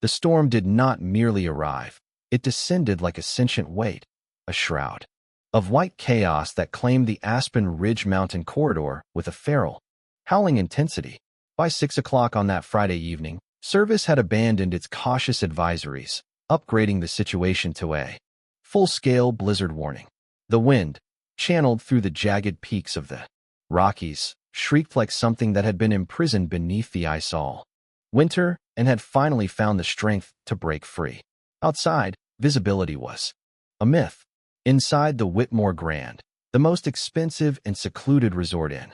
The storm did not merely arrive. It descended like a sentient weight, a shroud of white chaos that claimed the Aspen Ridge mountain corridor with a feral, howling intensity. By 6 o'clock on that Friday evening, service had abandoned its cautious advisories, upgrading the situation to a full-scale blizzard warning. The wind, channeled through the jagged peaks of the Rockies, shrieked like something that had been imprisoned beneath the ice all winter and had finally found the strength to break free. Outside, visibility was a myth. Inside the Whitmore Grand, the most expensive and secluded resort in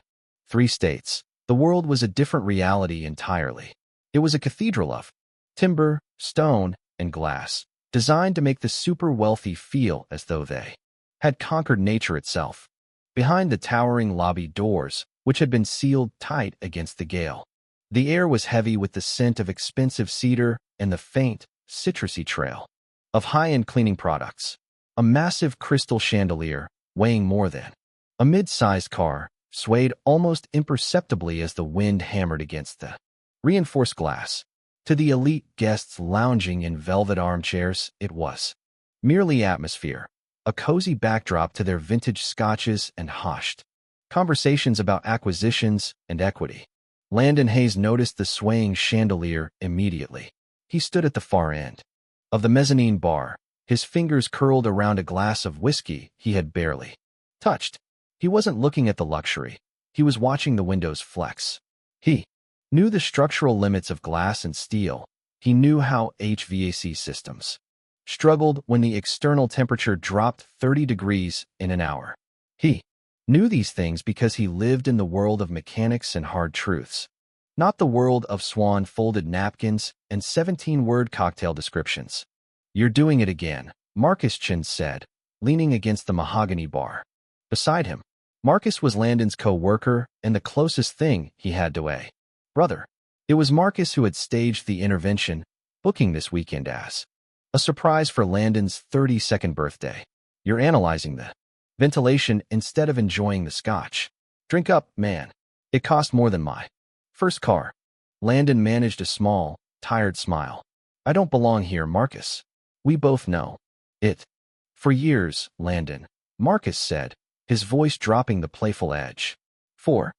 3 states, the world was a different reality entirely. It was a cathedral of timber, stone, and glass, designed to make the super-wealthy feel as though they had conquered nature itself. Behind the towering lobby doors, which had been sealed tight against the gale, the air was heavy with the scent of expensive cedar and the faint, citrusy trail of high-end cleaning products. A massive crystal chandelier, weighing more than a mid-sized car, swayed almost imperceptibly as the wind hammered against the reinforced glass. To the elite guests lounging in velvet armchairs, it was merely atmosphere, a cozy backdrop to their vintage scotches and hushed conversations about acquisitions and equity. Landon Hayes noticed the swaying chandelier immediately. He stood at the far end of the mezzanine bar, his fingers curled around a glass of whiskey he had barely touched. He wasn't looking at the luxury. He was watching the windows flex. He knew the structural limits of glass and steel. He knew how HVAC systems struggled when the external temperature dropped 30 degrees in an hour. He knew these things because he lived in the world of mechanics and hard truths, not the world of swan-folded napkins and 17-word cocktail descriptions. "You're doing it again," Marcus Chin said, leaning against the mahogany bar. Beside him, Marcus was Landon's co-worker and the closest thing he had to a brother. It was Marcus who had staged the intervention, booking this weekend as a surprise for Landon's 32nd birthday. "You're analyzing the ventilation instead of enjoying the scotch. Drink up, man. It cost more than my first car." Landon managed a small, tired smile. "I don't belong here, Marcus. We both know it." "For years, Landon," Marcus said, his voice dropping the playful edge. For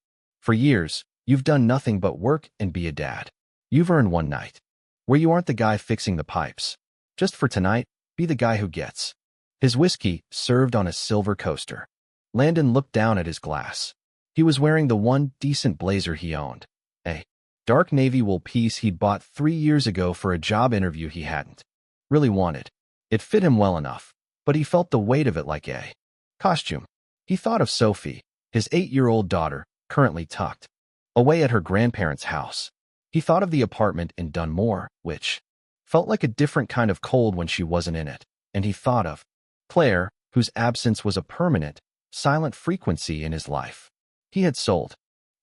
years, you've done nothing but work and be a dad. You've earned one night where you aren't the guy fixing the pipes. Just for tonight, be the guy who gets his whiskey served on a silver coaster." Landon looked down at his glass. He was wearing the one decent blazer he owned, a dark navy wool piece he'd bought 3 years ago for a job interview he hadn't really wanted. It fit him well enough, but he felt the weight of it like a costume. He thought of Sophie, his 8-year-old daughter, currently tucked away at her grandparents' house. He thought of the apartment in Dunmore, which felt like a different kind of cold when she wasn't in it. And he thought of Claire, whose absence was a permanent, silent frequency in his life. He had sold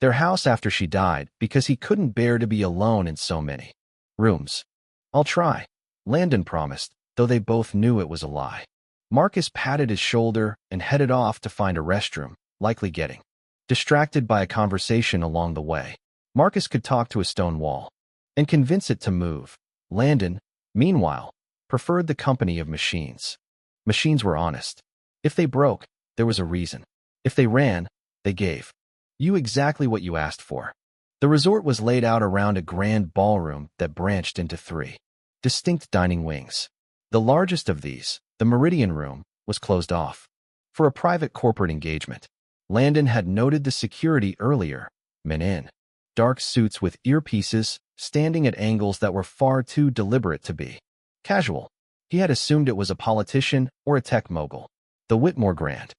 their house after she died because he couldn't bear to be alone in so many rooms. "I'll try," Landon promised, though they both knew it was a lie. Marcus patted his shoulder and headed off to find a restroom, likely getting distracted by a conversation along the way. Marcus could talk to a stone wall and convince it to move. Landon, meanwhile, preferred the company of machines. Machines were honest. If they broke, there was a reason. If they ran, they gave you exactly what you asked for. The resort was laid out around a grand ballroom that branched into 3 distinct dining wings. The largest of these, the Meridian Room, was closed off for a private corporate engagement. Landon had noted the security earlier, men in dark suits with earpieces, standing at angles that were far too deliberate to be casual. He had assumed it was a politician or a tech mogul. The Whitmore Grand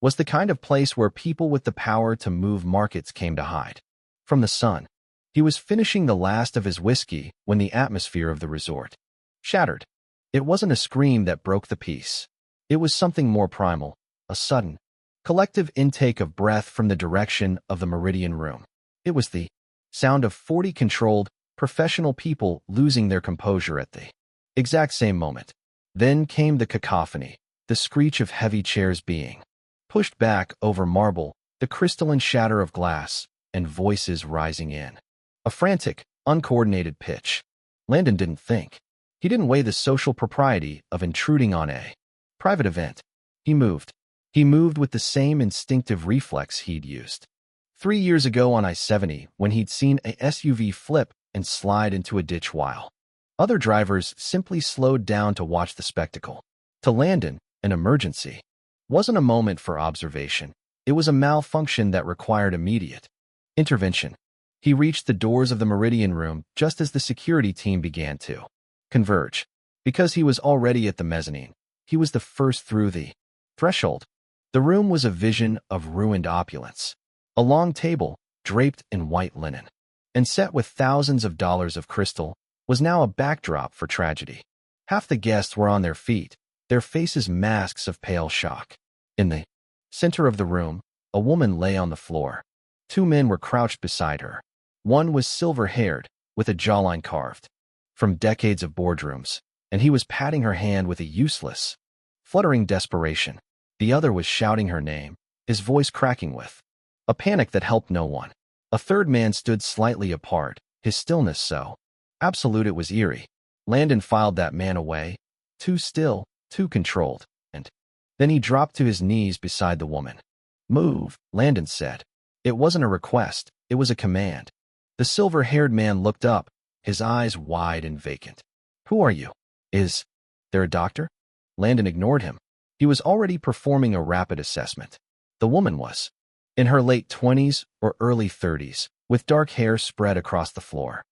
was the kind of place where people with the power to move markets came to hide from the sun. He was finishing the last of his whiskey when the atmosphere of the resort shattered. It wasn't a scream that broke the peace. It was something more primal, a sudden, collective intake of breath from the direction of the Meridian Room. It was the sound of 40 controlled, professional people losing their composure at the exact same moment. Then came the cacophony, the screech of heavy chairs being pushed back over marble, the crystalline shatter of glass, and voices rising in a frantic, uncoordinated pitch. Landon didn't think He didn't weigh the social propriety of intruding on a private event. He moved. He moved with the same instinctive reflex he'd used 3 years ago on I-70 when he'd seen a SUV flip and slide into a ditch while other drivers simply slowed down to watch the spectacle. To Landon, an emergency wasn't a moment for observation. It was a malfunction that required immediate intervention. He reached the doors of the Meridian room just as the security team began to converge. Because he was already at the mezzanine, he was the first through the threshold. The room was a vision of ruined opulence. A long table, draped in white linen, and set with thousands of dollars of crystal, was now a backdrop for tragedy. Half the guests were on their feet, their faces masks of pale shock. In the center of the room, a woman lay on the floor. Two men were crouched beside her. One was silver-haired, with a jawline carved from decades of boardrooms, and he was patting her hand with a useless, fluttering desperation. The other was shouting her name, his voice cracking with a panic that helped no one. A third man stood slightly apart, his stillness so absolute it was eerie. Landon filed that man away, too still, too controlled, and then he dropped to his knees beside the woman. "Move," Landon said. It wasn't a request, it was a command. The silver-haired man looked up, his eyes wide and vacant. "Who are you? Is there a doctor?" Landon ignored him. He was already performing a rapid assessment. The woman was in her late 20s or early 30s, with dark hair spread across the floor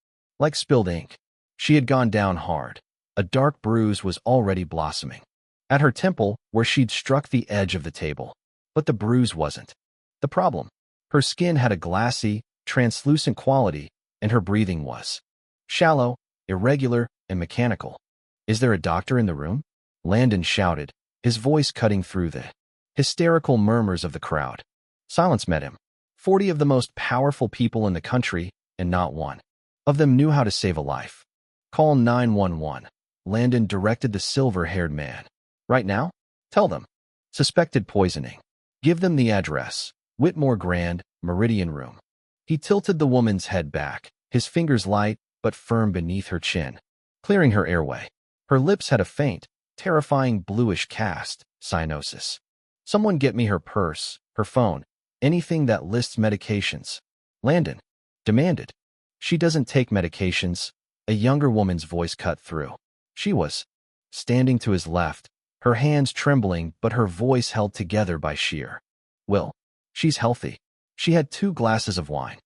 like spilled ink. She had gone down hard. A dark bruise was already blossoming at her temple where she'd struck the edge of the table. But the bruise wasn't the problem. Her skin had a glassy, translucent quality, and her breathing was shallow, irregular, and mechanical. "Is there a doctor in the room?" Landon shouted, his voice cutting through the hysterical murmurs of the crowd. Silence met him. 40 of the most powerful people in the country, and not one of them knew how to save a life. "Call 911. Landon directed the silver-haired man. "Right now? Tell them. Suspected poisoning. Give them the address. Whitmore Grand, Meridian Room." He tilted the woman's head back, his fingers light but firm beneath her chin, clearing her airway. Her lips had a faint, terrifying bluish cast, cyanosis. "Someone get me her purse, her phone, anything that lists medications," Landon demanded. "She doesn't take medications," a younger woman's voice cut through. She was standing to his left, her hands trembling but her voice held together by sheer will. "She's healthy. She had 2 glasses of wine.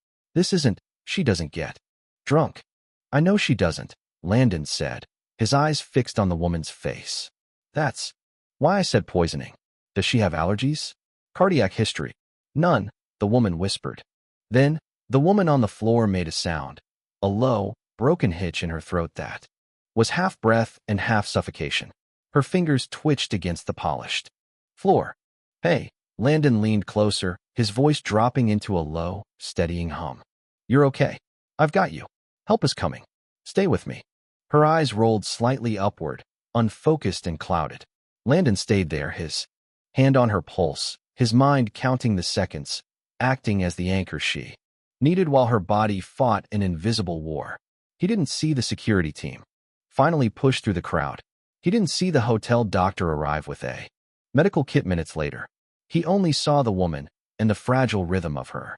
She doesn't get drunk." "I know she doesn't," Landon said, his eyes fixed on the woman's face. "That's why I said poisoning. Does she have allergies?" "Cardiac history." "None," the woman whispered. Then, the woman on the floor made a sound, a low, broken hitch in her throat that was half breath and half suffocation. Her fingers twitched against the polished floor. "Hey," Landon leaned closer, his voice dropping into a low, steadying hum. "You're okay. I've got you. Help is coming. Stay with me." Her eyes rolled slightly upward, unfocused and clouded. Landon stayed there, his hand on her pulse, his mind counting the seconds, acting as the anchor she needed while her body fought an invisible war. He didn't see the security team finally push through the crowd. He didn't see the hotel doctor arrive with a medical kit minutes later. He only saw the woman and the fragile rhythm of her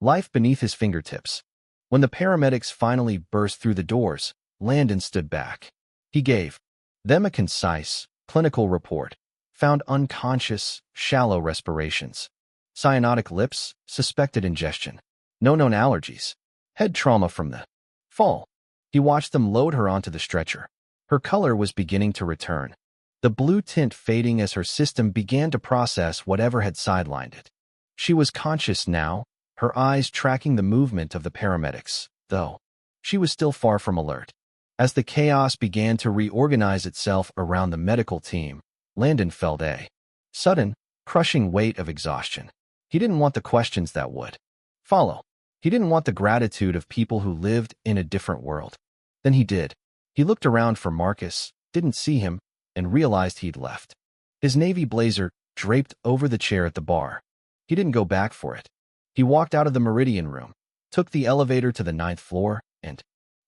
life beneath his fingertips. When the paramedics finally burst through the doors, Landon stood back. He gave them a concise, clinical report. Found unconscious, shallow respirations. Cyanotic lips, suspected ingestion. No known allergies. Head trauma from the fall. He watched them load her onto the stretcher. Her color was beginning to return, the blue tint fading as her system began to process whatever had sidelined it. She was conscious now, her eyes tracking the movement of the paramedics, though she was still far from alert. As the chaos began to reorganize itself around the medical team, Landon felt a sudden, crushing weight of exhaustion. He didn't want the questions that would follow. He didn't want the gratitude of people who lived in a different world. Then he did. He looked around for Marcus, didn't see him, and realized he'd left his navy blazer draped over the chair at the bar. He didn't go back for it. He walked out of the Meridian room, took the elevator to the 9th floor, and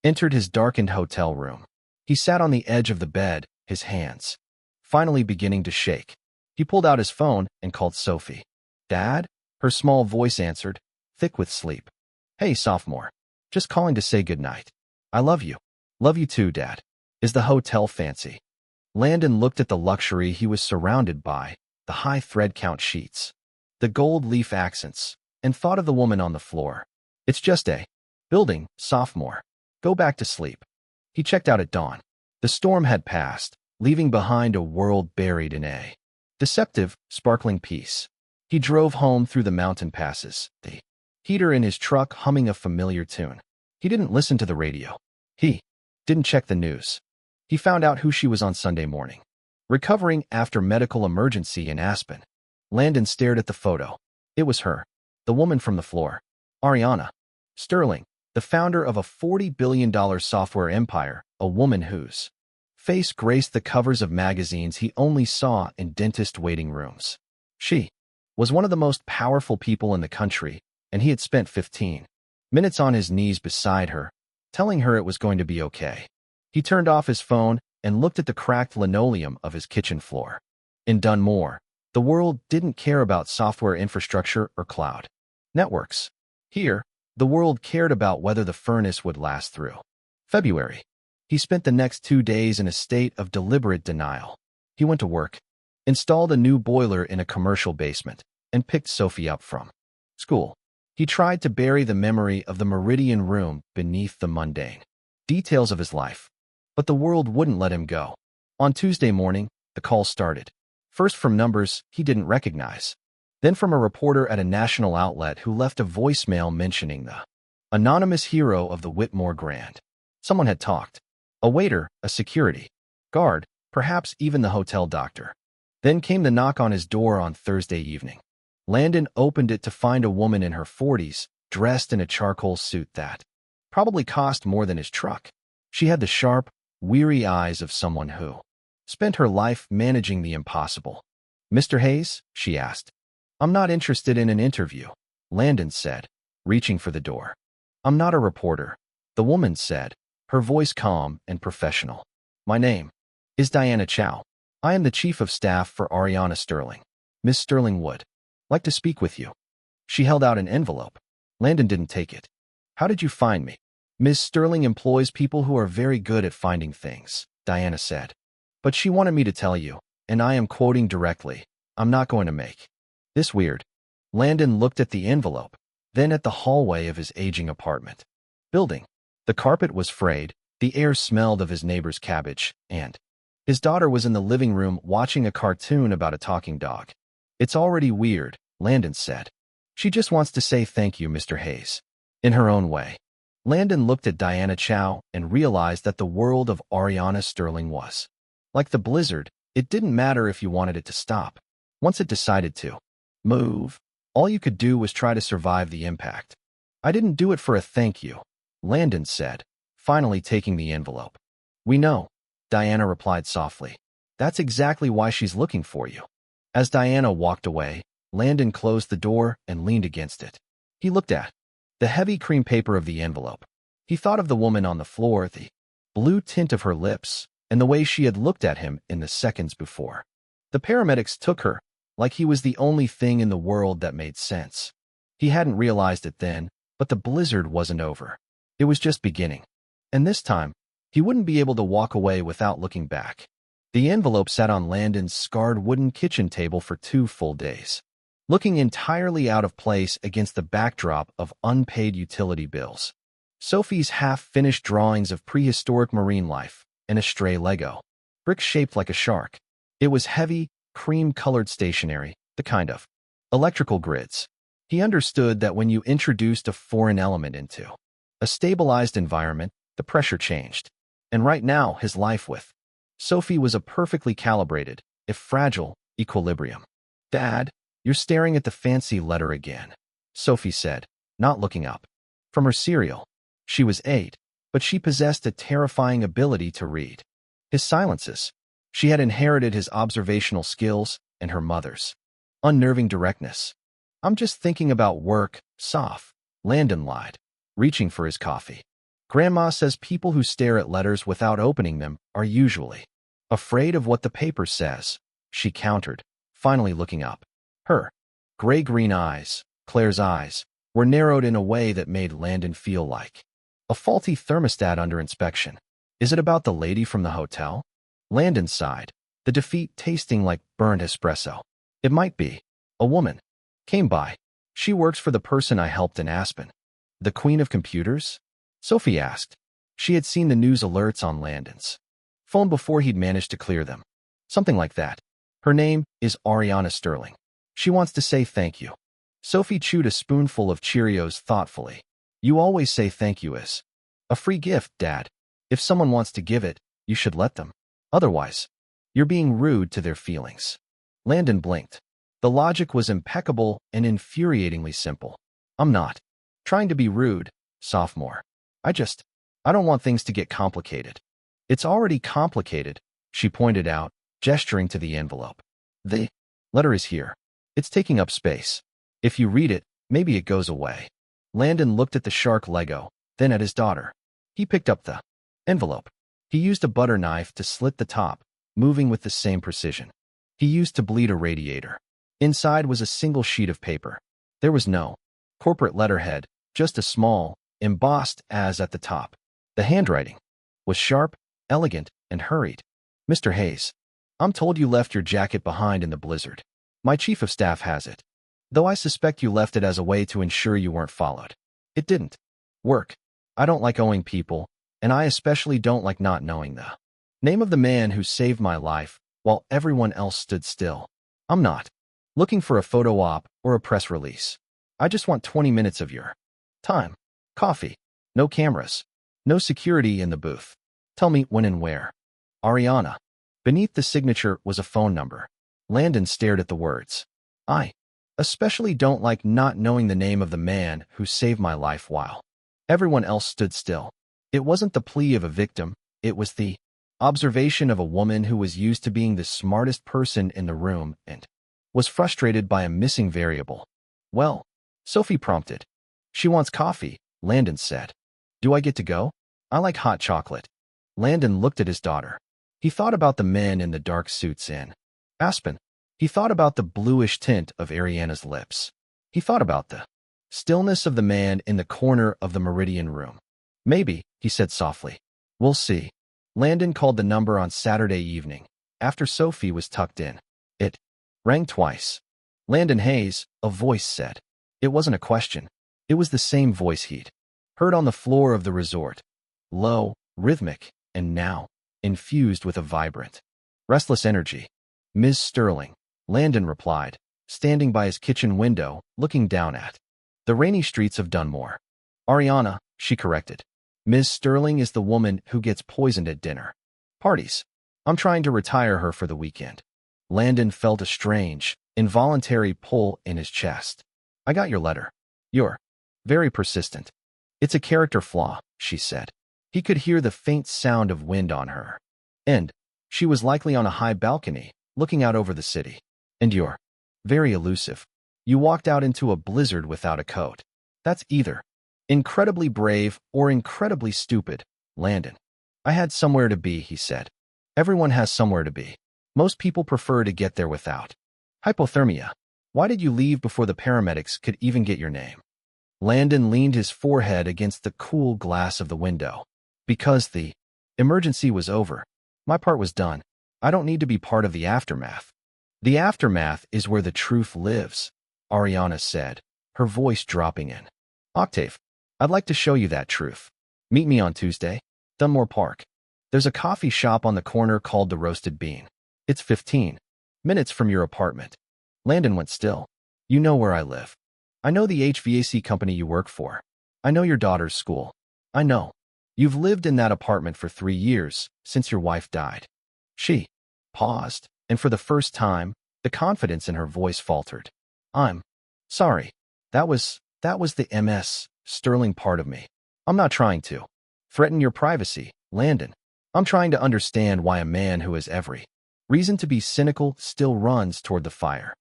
entered his darkened hotel room. He sat on the edge of the bed, his hands finally beginning to shake. He pulled out his phone and called Sophie. "Dad?" Her small voice answered, thick with sleep. "Hey, sophomore. Just calling to say goodnight. I love you." "Love you too, Dad. Is the hotel fancy?" Landon looked at the luxury he was surrounded by, the high thread count sheets, the gold leaf accents, and thought of the woman on the floor. "It's just a building, sophomore. Go back to sleep." He checked out at dawn. The storm had passed, leaving behind a world buried in a deceptive, sparkling peace. He drove home through the mountain passes, the heater in his truck humming a familiar tune. He didn't listen to the radio. He didn't check the news. He found out who she was on Sunday morning. Recovering after medical emergency in Aspen. Landon stared at the photo. It was her, the woman from the floor. Ariana Sterling, the founder of a $40 billion software empire, a woman whose face graced the covers of magazines he only saw in dentist waiting rooms. She was one of the most powerful people in the country, and he had spent 15 minutes on his knees beside her, telling her it was going to be okay. He turned off his phone and looked at the cracked linoleum of his kitchen floor. In Dunmore, the world didn't care about software infrastructure or cloud networks. Here, the world cared about whether the furnace would last through February. He spent the next 2 days in a state of deliberate denial. He went to work, installed a new boiler in a commercial basement, and picked Sophie up from school. He tried to bury the memory of the Meridian room beneath the mundane details of his life, but the world wouldn't let him go. On Tuesday morning, the call started. First from numbers he didn't recognize, then from a reporter at a national outlet who left a voicemail mentioning the anonymous hero of the Whitmore Grand. Someone had talked. A waiter, a security guard, perhaps even the hotel doctor. Then came the knock on his door on Thursday evening. Landon opened it to find a woman in her 40s, dressed in a charcoal suit that probably cost more than his truck. She had the sharp, weary eyes of someone who spent her life managing the impossible. "Mr. Hayes?" she asked. "I'm not interested in an interview," Landon said, reaching for the door. "I'm not a reporter," the woman said, her voice calm and professional. "My name is Diana Chow. I am the chief of staff for Ariana Sterling. Miss Sterling would like to speak with you." She held out an envelope. Landon didn't take it. "How did you find me?" "Ms. Sterling employs people who are very good at finding things," Diana said. "But she wanted me to tell you, and I am quoting directly, I'm not going to make this weird." Landon looked at the envelope, then at the hallway of his aging apartment building. The carpet was frayed, the air smelled of his neighbor's cabbage, and his daughter was in the living room watching a cartoon about a talking dog. "It's already weird," Landon said. "She just wants to say thank you, Mr. Hayes." In her own way. Landon looked at Diana Chow and realized that the world of Ariana Sterling was like the blizzard. It didn't matter if you wanted it to stop. Once it decided to move, all you could do was try to survive the impact. "I didn't do it for a thank you," Landon said, finally taking the envelope. "We know," Diana replied softly. "That's exactly why she's looking for you." As Diana walked away, Landon closed the door and leaned against it. He looked at the heavy cream paper of the envelope. He thought of the woman on the floor, the blue tint of her lips, and the way she had looked at him in the seconds before. The paramedics took her, like he was the only thing in the world that made sense. He hadn't realized it then, but the blizzard wasn't over. It was just beginning. And this time, he wouldn't be able to walk away without looking back. The envelope sat on Landon's scarred wooden kitchen table for 2 full days, looking entirely out of place against the backdrop of unpaid utility bills, Sophie's half-finished drawings of prehistoric marine life, and a stray Lego brick shaped like a shark. It was heavy, cream-colored stationery, the kind of electrical grids. He understood that when you introduced a foreign element into a stabilized environment, the pressure changed. And right now, his life with Sophie was a perfectly calibrated, if fragile, equilibrium. "Dad, you're staring at the fancy letter again," Sophie said, not looking up from her cereal. She was 8, but she possessed a terrifying ability to read his silences. She had inherited his observational skills and her mother's unnerving directness. "I'm just thinking about work, Soph," Landon lied, reaching for his coffee. Grandma says people who stare at letters without opening them are usually afraid of what the paper says, she countered, finally looking up. Her gray-green eyes, Claire's eyes, were narrowed in a way that made Landon feel like a faulty thermostat under inspection. Is it about the lady from the hotel? Landon sighed, the defeat tasting like burned espresso. It might be. A woman came by. She works for the person I helped in Aspen. The queen of computers? Sophie asked. She had seen the news alerts on Landon's phone before he'd managed to clear them. Something like that. Her name is Ariana Sterling. She wants to say thank you. Sophie chewed a spoonful of Cheerios thoughtfully. You always say thank you as a free gift, Dad. If someone wants to give it, you should let them. Otherwise, you're being rude to their feelings. Landon blinked. The logic was impeccable and infuriatingly simple. I'm not trying to be rude, sophomore. I don't want things to get complicated. It's already complicated, she pointed out, gesturing to the envelope. The letter is here. It's taking up space. If you read it, maybe it goes away. Landon looked at the shark Lego, then at his daughter. He picked up the envelope. He used a butter knife to slit the top, moving with the same precision he used to bleed a radiator. Inside was a single sheet of paper. There was no corporate letterhead, just a small, embossed as at the top. The handwriting was sharp, elegant, and hurried. Mr. Hayes, I'm told you left your jacket behind in the blizzard. My chief of staff has it. Though I suspect you left it as a way to ensure you weren't followed. It didn't work. I don't like owing people, and I especially don't like not knowing the name of the man who saved my life while everyone else stood still. I'm not looking for a photo op or a press release. I just want 20 minutes of your time. Coffee. No cameras. No security in the booth. Tell me when and where. Ariana. Beneath the signature was a phone number. Landon stared at the words. I especially don't like not knowing the name of the man who saved my life while everyone else stood still. It wasn't the plea of a victim, it was the observation of a woman who was used to being the smartest person in the room and was frustrated by a missing variable. Well, Sophie prompted. She wants coffee, Landon said. Do I get to go? I like hot chocolate. Landon looked at his daughter. He thought about the men in the dark suits in Aspen. He thought about the bluish tint of Ariana's lips. He thought about the stillness of the man in the corner of the Meridian room. Maybe, he said softly. We'll see. Landon called the number on Saturday evening, after Sophie was tucked in. It rang twice. Landon Hayes, a voice said. It wasn't a question. It was the same voice he'd heard on the floor of the resort. Low, rhythmic, and now infused with a vibrant, restless energy. Ms. Sterling, Landon replied, standing by his kitchen window, looking down at the rainy streets of Dunmore. Ariana, she corrected. Ms. Sterling is the woman who gets poisoned at dinner parties. I'm trying to retire her for the weekend. Landon felt a strange, involuntary pull in his chest. I got your letter. You're very persistent. It's a character flaw, she said. He could hear the faint sound of wind on her end. She was likely on a high balcony, looking out over the city. And you're very elusive. You walked out into a blizzard without a coat. That's either incredibly brave or incredibly stupid, Landon. I had somewhere to be, he said. Everyone has somewhere to be. Most people prefer to get there without hypothermia. Why did you leave before the paramedics could even get your name? Landon leaned his forehead against the cool glass of the window. Because the emergency was over. My part was done. I don't need to be part of the aftermath. The aftermath is where the truth lives, Ariana said, her voice dropping in octave. I'd like to show you that truth. Meet me on Tuesday, Dunmore Park. There's a coffee shop on the corner called the Roasted Bean. It's 15 minutes from your apartment. Landon went still. You know where I live. I know the HVAC company you work for. I know your daughter's school. I know. You've lived in that apartment for 3 years, since your wife died. She paused, and for the first time, the confidence in her voice faltered. I'm sorry. That was the Ms. Sterling part of me. I'm not trying to threaten your privacy, Landon. I'm trying to understand why a man who has every reason to be cynical still runs toward the fire.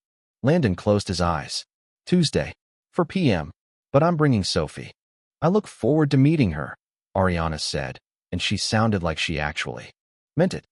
Landon closed his eyes. Tuesday, 4 p.m., but I'm bringing Sophie. I look forward to meeting her, Ariana said, and she sounded like she actually meant it.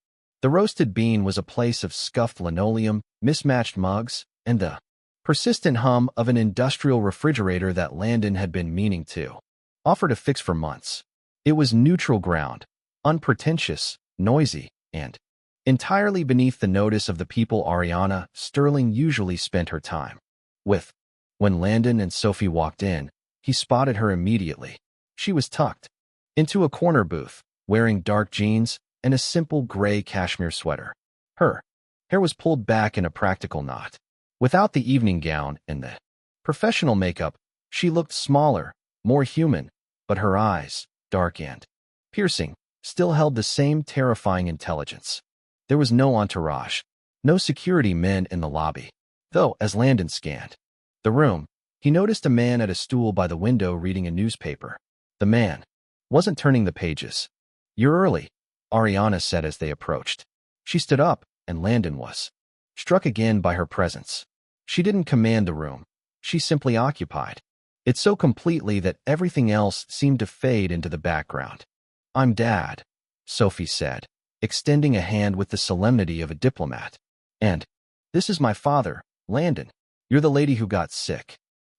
The roasted bean was a place of scuffed linoleum, mismatched mugs, and the persistent hum of an industrial refrigerator that Landon had been meaning to offer to fix for months. It was neutral ground, unpretentious, noisy, and entirely beneath the notice of the people Ariana Sterling usually spent her time with. When Landon and Sophie walked in, he spotted her immediately. She was tucked into a corner booth, wearing dark jeans and a simple gray cashmere sweater. Her hair was pulled back in a practical knot. Without the evening gown and the professional makeup, she looked smaller, more human, but her eyes, dark and piercing, still held the same terrifying intelligence. There was no entourage, no security men in the lobby. Though, as Landon scanned the room, he noticed a man at a stool by the window reading a newspaper. The man wasn't turning the pages. "You're early," Ariana said as they approached. She stood up, and Landon was struck again by her presence. She didn't command the room. She simply occupied it so completely that everything else seemed to fade into the background. "I'm Dad," Sophie said, extending a hand with the solemnity of a diplomat. "And this is my father, Landon. You're the lady who got sick."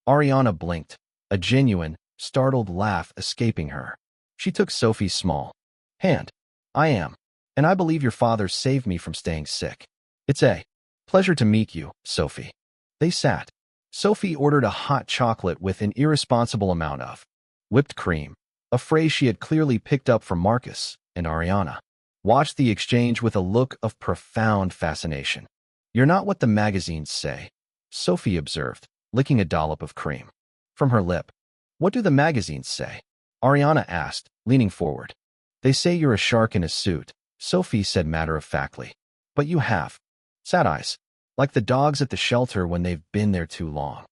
Ariana blinked, a genuine, startled laugh escaping her. She took Sophie's small hand. "I am. And I believe your father saved me from staying sick." "It's a pleasure to meet you, Sophie." They sat. Sophie ordered a hot chocolate with an irresponsible amount of whipped cream, a phrase she had clearly picked up from Marcus, and Ariana watched the exchange with a look of profound fascination. "You're not what the magazines say," Sophie observed, licking a dollop of cream from her lip. "What do the magazines say?" Ariana asked, leaning forward. "They say you're a shark in a suit," Sophie said matter-of-factly. "But you have sad eyes, like the dogs at the shelter when they've been there too long."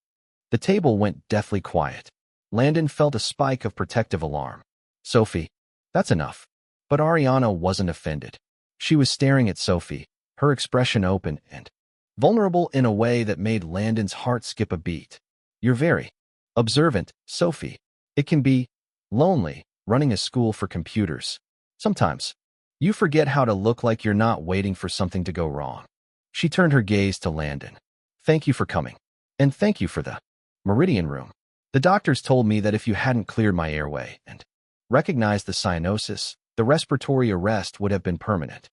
The table went deathly quiet. Landon felt a spike of protective alarm. "Sophie, that's enough." But Ariana wasn't offended. She was staring at Sophie, her expression open and vulnerable in a way that made Landon's heart skip a beat. "You're very observant, Sophie. It can be lonely, running a school for computers. Sometimes you forget how to look like you're not waiting for something to go wrong." She turned her gaze to Landon. "Thank you for coming. And thank you for the Meridian room. The doctors told me that if you hadn't cleared my airway and recognized the cyanosis, the respiratory arrest would have been permanent."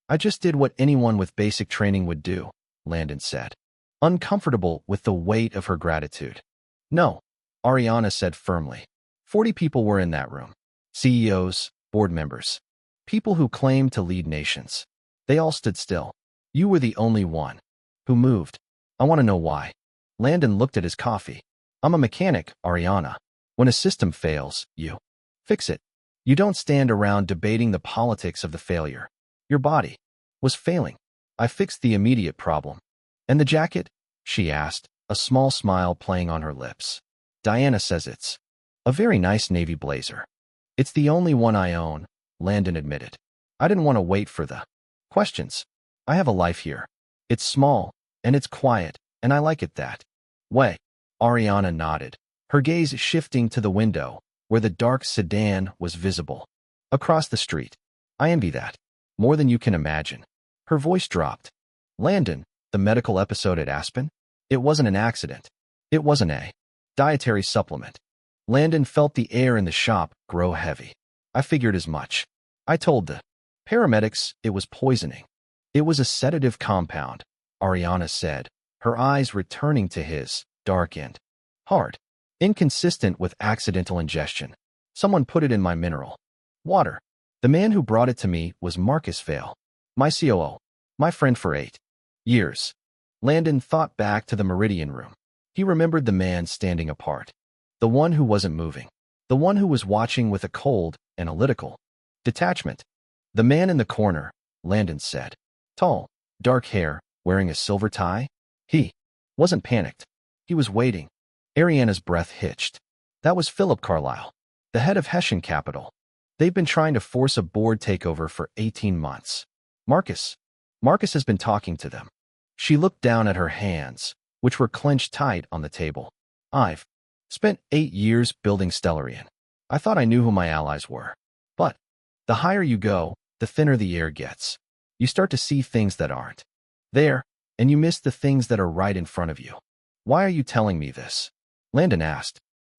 "I just did what anyone with basic training would do," Landon said, uncomfortable with the weight of her gratitude. "No," Ariana said firmly. 40 people were in that room. CEOs, board members, people who claimed to lead nations. They all stood still. You were the only one who moved. I want to know why." Landon looked at his coffee. "I'm a mechanic, Ariana. When a system fails, you fix it. You don't stand around debating the politics of the failure. Your body was failing. I fixed the immediate problem." "And the jacket?" she asked, a small smile playing on her lips. "Diana says it's a very nice navy blazer." "It's the only one I own," Landon admitted. "I didn't want to wait for the questions. I have a life here. It's small, and it's quiet, and I like it that way." Ariana nodded, her gaze shifting to the window, where the dark sedan was visible. "Across the street. I envy that. More than you can imagine." Her voice dropped. "Landon, the medical episode at Aspen? It wasn't an accident. It wasn't a dietary supplement." Landon felt the air in the shop grow heavy. "I figured as much. I told the paramedics it was poisoning." "It was a sedative compound," Ariana said, her eyes returning to his, dark and hard. "Inconsistent with accidental ingestion. Someone put it in my mineral water. The man who brought it to me was Marcus Vale, my COO, my friend for 8 years. Landon thought back to the Meridian room. He remembered the man standing apart. The one who wasn't moving. The one who was watching with a cold, analytical detachment. "The man in the corner," Landon said. "Tall, dark hair, wearing a silver tie." He wasn't panicked. He was waiting. Ariana's breath hitched. That was Philip Carlyle, the head of Hessian Capital. They've been trying to force a board takeover for 18 months. Marcus has been talking to them." She looked down at her hands, which were clenched tight on the table. "I've spent 8 years building Stellarian. I thought I knew who my allies were. The higher you go, the thinner the air gets. You start to see things that aren't there, and you miss the things that are right in front of you. Why are you telling me this? Landon asked.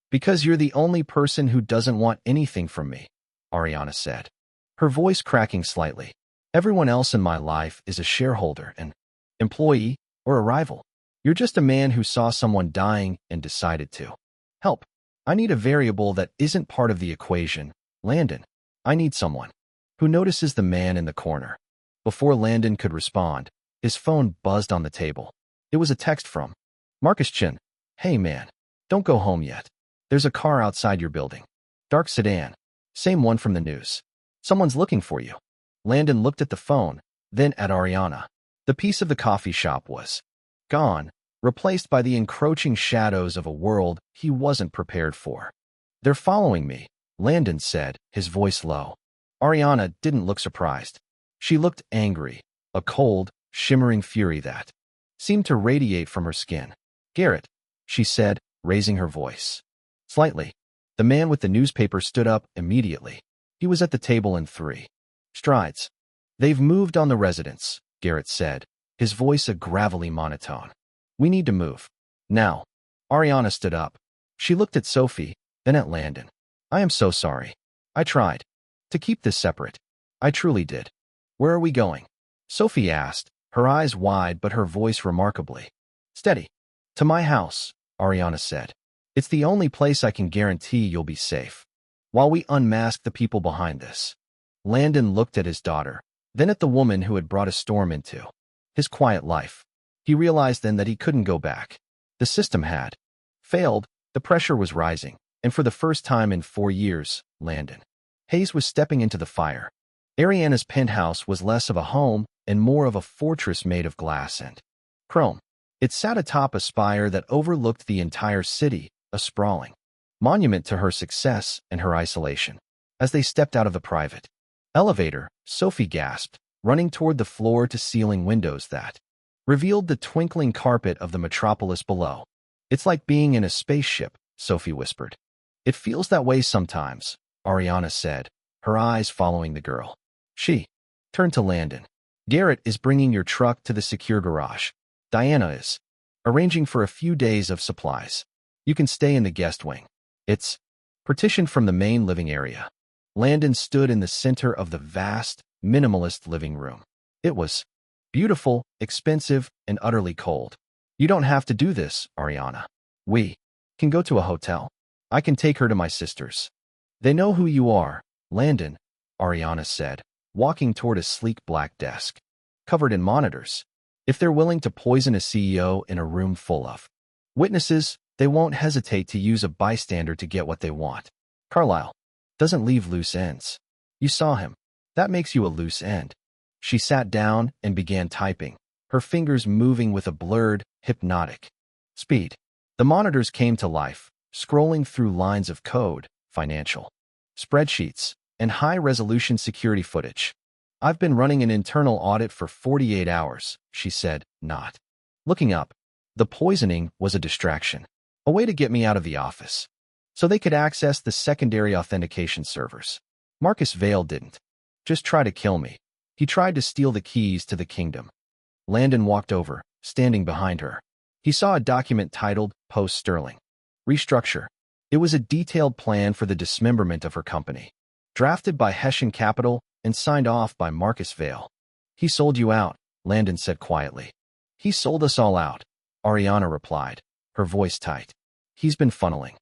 Because you're the only person who doesn't want anything from me, Ariana said, her voice cracking slightly. Everyone else in my life is a shareholder, an employee, or a rival. You're just a man who saw someone dying and decided to help. I need a variable that isn't part of the equation, Landon. I need someone who notices the man in the corner. Before Landon could respond, his phone buzzed on the table. It was a text from Marcus Chin. Hey man, don't go home yet. There's a car outside your building. Dark sedan. Same one from the news. Someone's looking for you. Landon looked at the phone, then at Ariana. The piece of the coffee shop was gone, replaced by the encroaching shadows of a world he wasn't prepared for. They're following me, Landon said, his voice low. Ariana didn't look surprised. She looked angry, a cold, shimmering fury that seemed to radiate from her skin. Garrett, she said, raising her voice slightly. The man with the newspaper stood up immediately. He was at the table in 3 strides. They've moved on the residence, Garrett said, his voice a gravelly monotone. We need to move. Now. Ariana stood up. She looked at Sophie, then at Landon. I am so sorry. I tried to keep this separate. I truly did. Where are we going? Sophie asked, her eyes wide but her voice remarkably steady. To my house, Ariana said. It's the only place I can guarantee you'll be safe. While we unmask the people behind this. Landon looked at his daughter, then at the woman who had brought a storm into his quiet life. He realized then that he couldn't go back. The system had failed, the pressure was rising, and for the first time in 4 years, Landon Hayes was stepping into the fire. Ariana's penthouse was less of a home and more of a fortress made of glass and chrome. It sat atop a spire that overlooked the entire city, a sprawling monument to her success and her isolation. As they stepped out of the private elevator, Sophie gasped, running toward the floor-to-ceiling windows that revealed the twinkling carpet of the metropolis below. It's like being in a spaceship, Sophie whispered. It feels that way sometimes, Ariana said, her eyes following the girl. She turned to Landon. Garrett is bringing your truck to the secure garage. Diana is arranging for a few days of supplies. You can stay in the guest wing. It's partitioned from the main living area. Landon stood in the center of the vast, minimalist living room. It was beautiful, expensive, and utterly cold. You don't have to do this, Ariana. We can go to a hotel. I can take her to my sister's. They know who you are, Landon, Ariana said, walking toward a sleek black desk, covered in monitors. If they're willing to poison a CEO in a room full of witnesses, they won't hesitate to use a bystander to get what they want. Carlisle doesn't leave loose ends. You saw him. That makes you a loose end. She sat down and began typing, her fingers moving with a blurred, hypnotic speed. The monitors came to life, scrolling through lines of code, financial spreadsheets, and high-resolution security footage. I've been running an internal audit for 48 hours, she said, not looking up. The poisoning was a distraction, a way to get me out of the office, so they could access the secondary authentication servers. Marcus Vale didn't just try to kill me. He tried to steal the keys to the kingdom. Landon walked over, standing behind her. He saw a document titled Post Sterling Restructure. It was a detailed plan for the dismemberment of her company, drafted by Hessian Capital and signed off by Marcus Vale. He sold you out, Landon said quietly. He sold us all out, Ariana replied, her voice tight. He's been funneling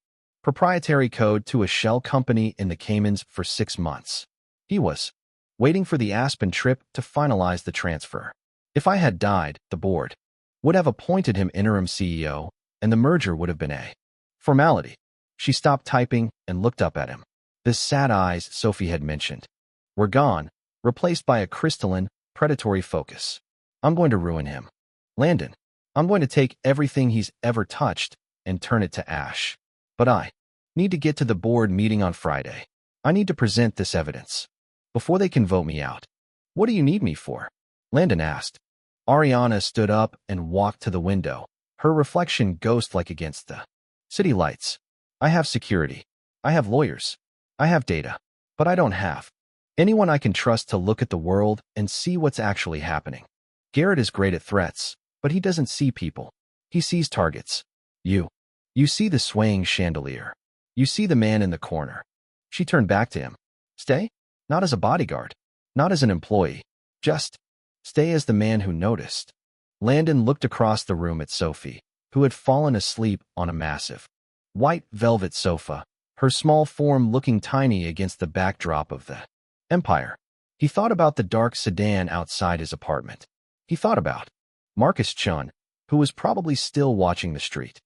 proprietary code to a shell company in the Caymans for 6 months. He was waiting for the Aspen trip to finalize the transfer. If I had died, the board would have appointed him interim CEO, and the merger would have been a formality. She stopped typing and looked up at him. The sad eyes Sophie had mentioned were gone, replaced by a crystalline, predatory focus. I'm going to ruin him. Landon, I'm going to take everything he's ever touched and turn it to ash. But I need to get to the board meeting on Friday. I need to present this evidence before they can vote me out. What do you need me for? Landon asked. Ariana stood up and walked to the window, her reflection ghost-like against the city lights. I have security. I have lawyers. I have data. But I don't have Anyone I can trust to look at the world and see what's actually happening. Garrett is great at threats, but he doesn't see people. He sees targets. You. You see the swaying chandelier. You see the man in the corner. She turned back to him. Stay? Not as a bodyguard. Not as an employee. Just stay as the man who noticed. Landon looked across the room at Sophie, who had fallen asleep on a massive, white velvet sofa, her small form looking tiny against the backdrop of the Empire. He thought about the dark sedan outside his apartment. He thought about Marcus Chun, who was probably still watching the street.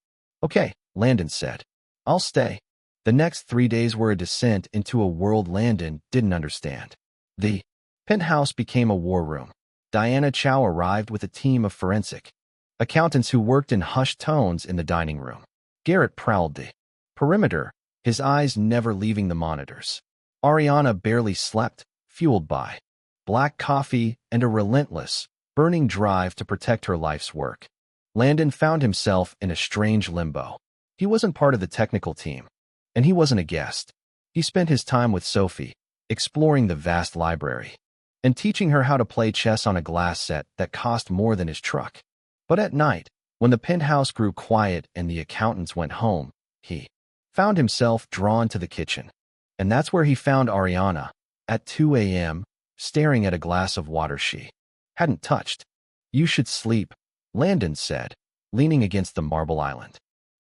Okay, Landon said. I'll stay. The next 3 days were a descent into a world Landon didn't understand. The penthouse became a war room. Diana Chow arrived with a team of forensic accountants who worked in hushed tones in the dining room. Garrett prowled the perimeter, his eyes never leaving the monitors. Ariana barely slept, fueled by black coffee and a relentless, burning drive to protect her life's work. Landon found himself in a strange limbo. He wasn't part of the technical team, and he wasn't a guest. He spent his time with Sophie, exploring the vast library, and teaching her how to play chess on a glass set that cost more than his truck. But at night, when the penthouse grew quiet and the accountants went home, he found himself drawn to the kitchen. And that's where he found Ariana, at 2 a.m., staring at a glass of water she hadn't touched. You should sleep, Landon said, leaning against the marble island.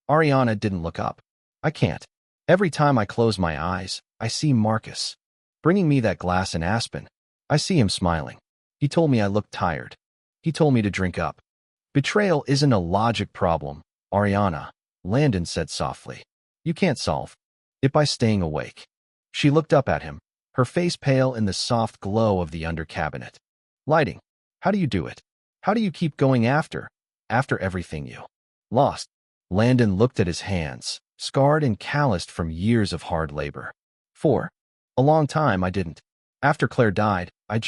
Ariana didn't look up. I can't. Every time I close my eyes, I see Marcus, bringing me that glass in Aspen. I see him smiling. He told me I looked tired. He told me to drink up. Betrayal isn't a logic problem, Ariana, Landon said softly. You can't solve it by staying awake. She looked up at him, her face pale in the soft glow of the under cabinet lighting. How do you do it? How do you keep going after everything you lost? Landon looked at his hands, scarred and calloused from years of hard labor. For a long time I didn't. After Claire died, I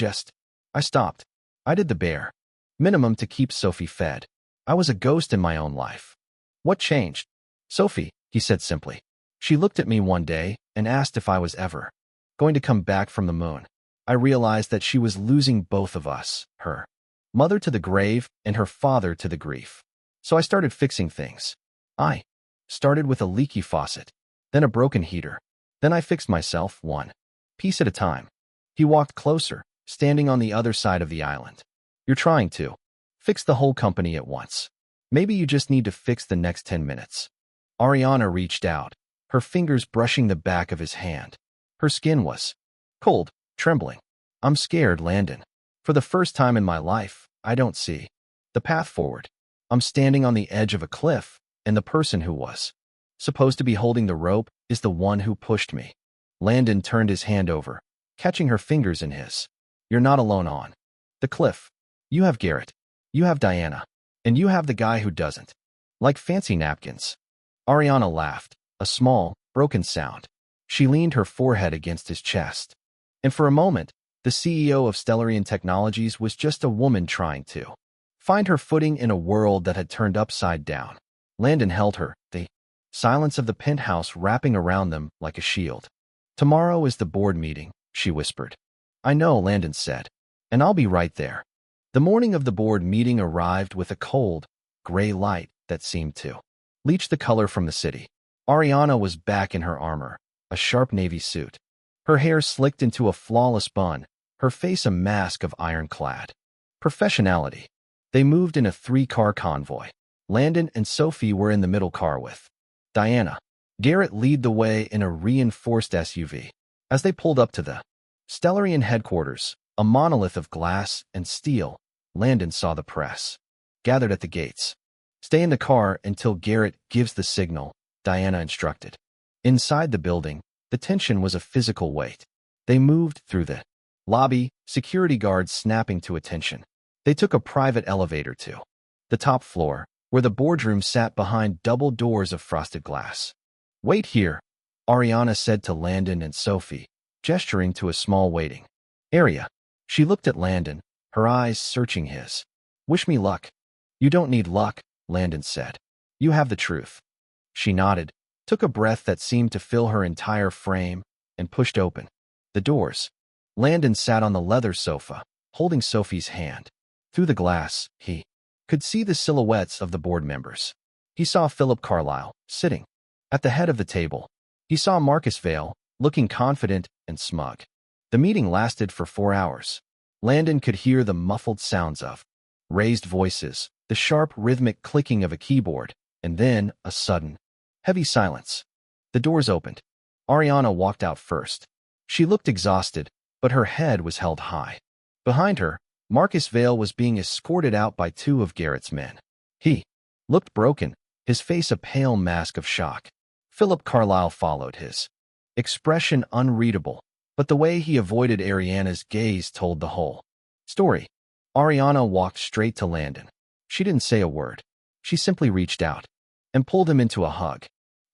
stopped. I did the bare minimum to keep Sophie fed. I was a ghost in my own life. What changed? Sophie, he said simply. She looked at me one day and asked if I was ever going to come back from the moon. I realized that she was losing both of us, her mother to the grave and her father to the grief. So I started fixing things. I started with a leaky faucet, then a broken heater. Then I fixed myself one piece at a time. He walked closer, standing on the other side of the island. You're trying to fix the whole company at once. Maybe you just need to fix the next 10 minutes. Ariana reached out, her fingers brushing the back of his hand. Her skin was cold, trembling. I'm scared, Landon. For the first time in my life, I don't see the path forward. I'm standing on the edge of a cliff, and the person who was supposed to be holding the rope is the one who pushed me. Landon turned his hand over, catching her fingers in his. You're not alone on the cliff. You have Garrett. You have Diana. And you have the guy who doesn't like fancy napkins. Ariana laughed, a small, broken sound. She leaned her forehead against his chest. And for a moment, the CEO of Stellarian Technologies was just a woman trying to find her footing in a world that had turned upside down. Landon held her, the silence of the penthouse wrapping around them like a shield. Tomorrow is the board meeting, she whispered. I know, Landon said, and I'll be right there. The morning of the board meeting arrived with a cold, gray light that seemed to leach the color from the city. Ariana was back in her armor, a sharp navy suit. Her hair slicked into a flawless bun, her face a mask of ironclad professionality. They moved in a 3-car convoy. Landon and Sophie were in the middle car with Diana. Garrett led the way in a reinforced SUV. As they pulled up to the Stellarian headquarters, a monolith of glass and steel, Landon saw the press gathered at the gates. Stay in the car until Garrett gives the signal, Diana instructed. Inside the building, the tension was a physical weight. They moved through the lobby, security guards snapping to attention. They took a private elevator to the top floor, where the boardroom sat behind double doors of frosted glass. Wait here, Ariana said to Landon and Sophie, gesturing to a small waiting area. She looked at Landon, her eyes searching his. Wish me luck. You don't need luck, Landon said. You have the truth. She nodded, took a breath that seemed to fill her entire frame, and pushed open the doors. Landon sat on the leather sofa, holding Sophie's hand. Through the glass, he could see the silhouettes of the board members. He saw Philip Carlyle, sitting at the head of the table. He saw Marcus Vale, looking confident and smug. The meeting lasted for 4 hours. Landon could hear the muffled sounds of raised voices, the sharp rhythmic clicking of a keyboard, and then a sudden, heavy silence. The doors opened. Ariana walked out first. She looked exhausted, but her head was held high. Behind her, Marcus Vale was being escorted out by 2 of Garrett's men. He looked broken, his face a pale mask of shock. Philip Carlyle followed, his expression unreadable, but the way he avoided Ariana's gaze told the whole story. Ariana walked straight to Landon. She didn't say a word. She simply reached out and pulled him into a hug.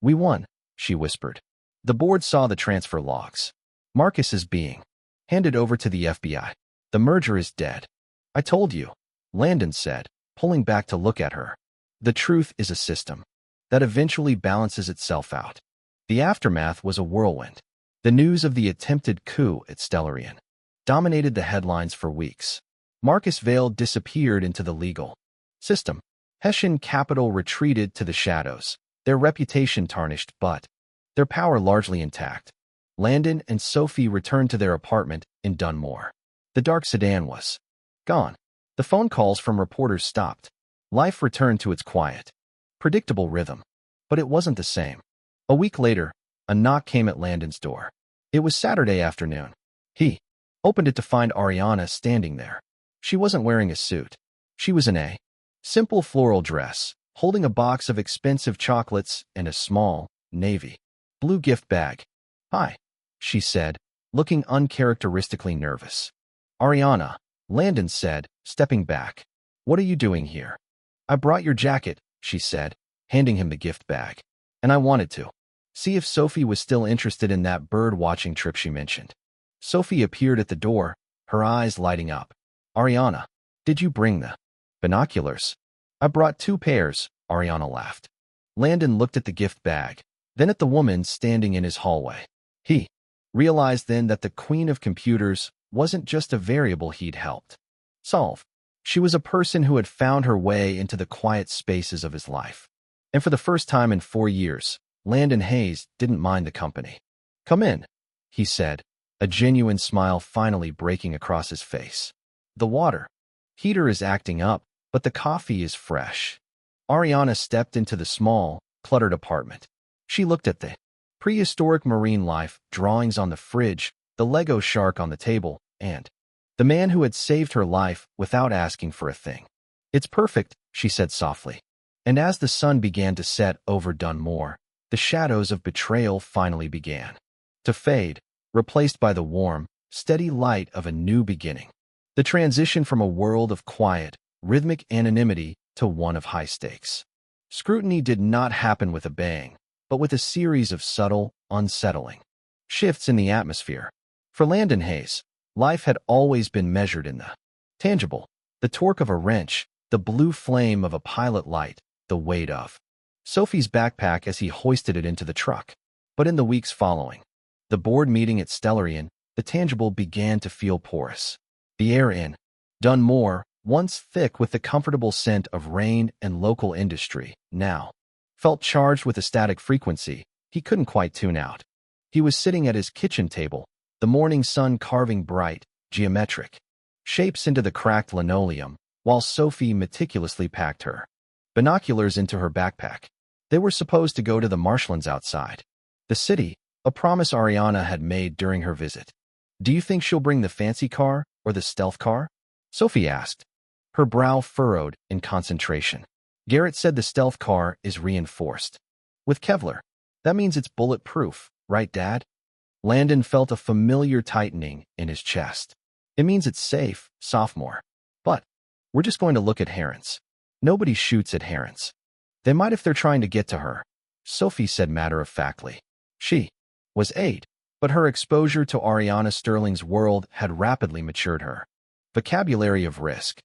"We won," she whispered. The board saw the transfer logs. "Marcus is being handed over to the FBI. The merger is dead." "I told you," Landon said, pulling back to look at her. "The truth is a system that eventually balances itself out." The aftermath was a whirlwind. The news of the attempted coup at Stellarian dominated the headlines for weeks. Marcus Vale disappeared into the legal system. Hessian capital retreated to the shadows, their reputation tarnished but their power largely intact. Landon and Sophie returned to their apartment in Dunmore. The dark sedan was gone. The phone calls from reporters stopped. Life returned to its quiet, predictable rhythm. But it wasn't the same. A week later, a knock came at Landon's door. It was Saturday afternoon. He opened it to find Ariana standing there. She wasn't wearing a suit. She was in a simple floral dress, holding a box of expensive chocolates and a small, navy blue gift bag. "Hi," she said, looking uncharacteristically nervous. "Ariana," Landon said, stepping back. "What are you doing here?" "I brought your jacket," she said, handing him the gift bag. "And I wanted to see if Sophie was still interested in that bird-watching trip she mentioned." Sophie appeared at the door, her eyes lighting up. "Ariana, did you bring the binoculars?" "I brought 2 pairs," Ariana laughed. Landon looked at the gift bag, then at the woman standing in his hallway. He realized then that the queen of computers wasn't just a variable he'd helped solve. She was a person who had found her way into the quiet spaces of his life. And for the first time in 4 years, Landon Hayes didn't mind the company. "Come in," he said, a genuine smile finally breaking across his face. "The water heater is acting up, but the coffee is fresh." Ariana stepped into the small, cluttered apartment. She looked at the prehistoric marine life drawings on the fridge, the Lego shark on the table, and the man who had saved her life without asking for a thing. "It's perfect," she said softly. And as the sun began to set over Dunmore, the shadows of betrayal finally began to fade, replaced by the warm, steady light of a new beginning. The transition from a world of quiet, rhythmic anonymity to one of high stakes scrutiny did not happen with a bang, but with a series of subtle, unsettling shifts in the atmosphere. For Landon Hayes, life had always been measured in the tangible, the torque of a wrench, the blue flame of a pilot light, the weight of Sophie's backpack as he hoisted it into the truck. But in the weeks following the board meeting at Stellarian, the tangible began to feel porous. The air in Dunmore, once thick with the comfortable scent of rain and local industry, now felt charged with a static frequency he couldn't quite tune out. He was sitting at his kitchen table, the morning sun carving bright, geometric shapes into the cracked linoleum, while Sophie meticulously packed her binoculars into her backpack. They were supposed to go to the marshlands outside the city, a promise Ariana had made during her visit. "Do you think she'll bring the fancy car or the stealth car?" Sophie asked, her brow furrowed in concentration. "Garrett said the stealth car is reinforced with Kevlar. That means it's bulletproof, right, Dad?" Landon felt a familiar tightening in his chest. "It means it's safe, sophomore. But we're just going to look at herons. Nobody shoots at herons." "They might if they're trying to get to her," Sophie said matter-of-factly. She was 8, but her exposure to Ariana Sterling's world had rapidly matured her vocabulary of risk.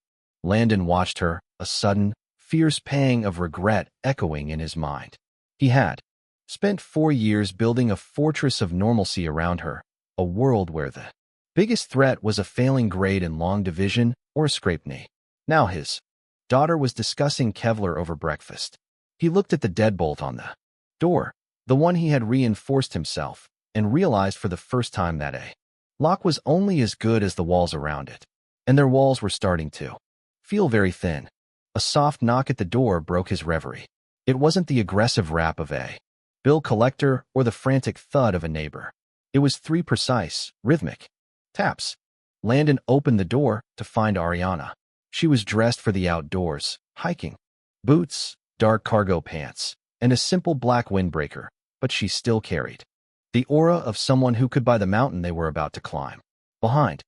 Landon watched her, a sudden, fierce pang of regret echoing in his mind. He had spent 4 years building a fortress of normalcy around her, a world where the Biggest threat was a failing grade in long division or a scraped knee. Now his daughter was discussing Kevlar over breakfast. He looked at the deadbolt on the door, the one he had reinforced himself, and realized for the first time that a lock was only as good as the walls around it. And their walls were starting to feel very thin. A soft knock at the door broke his reverie. It wasn't the aggressive rap of a bill collector or the frantic thud of a neighbor. It was 3 precise, rhythmic taps. Landon opened the door to find Ariana. She was dressed for the outdoors, hiking boots, dark cargo pants, and a simple black windbreaker, but she still carried the aura of someone who could buy the mountain they were about to climb. Behind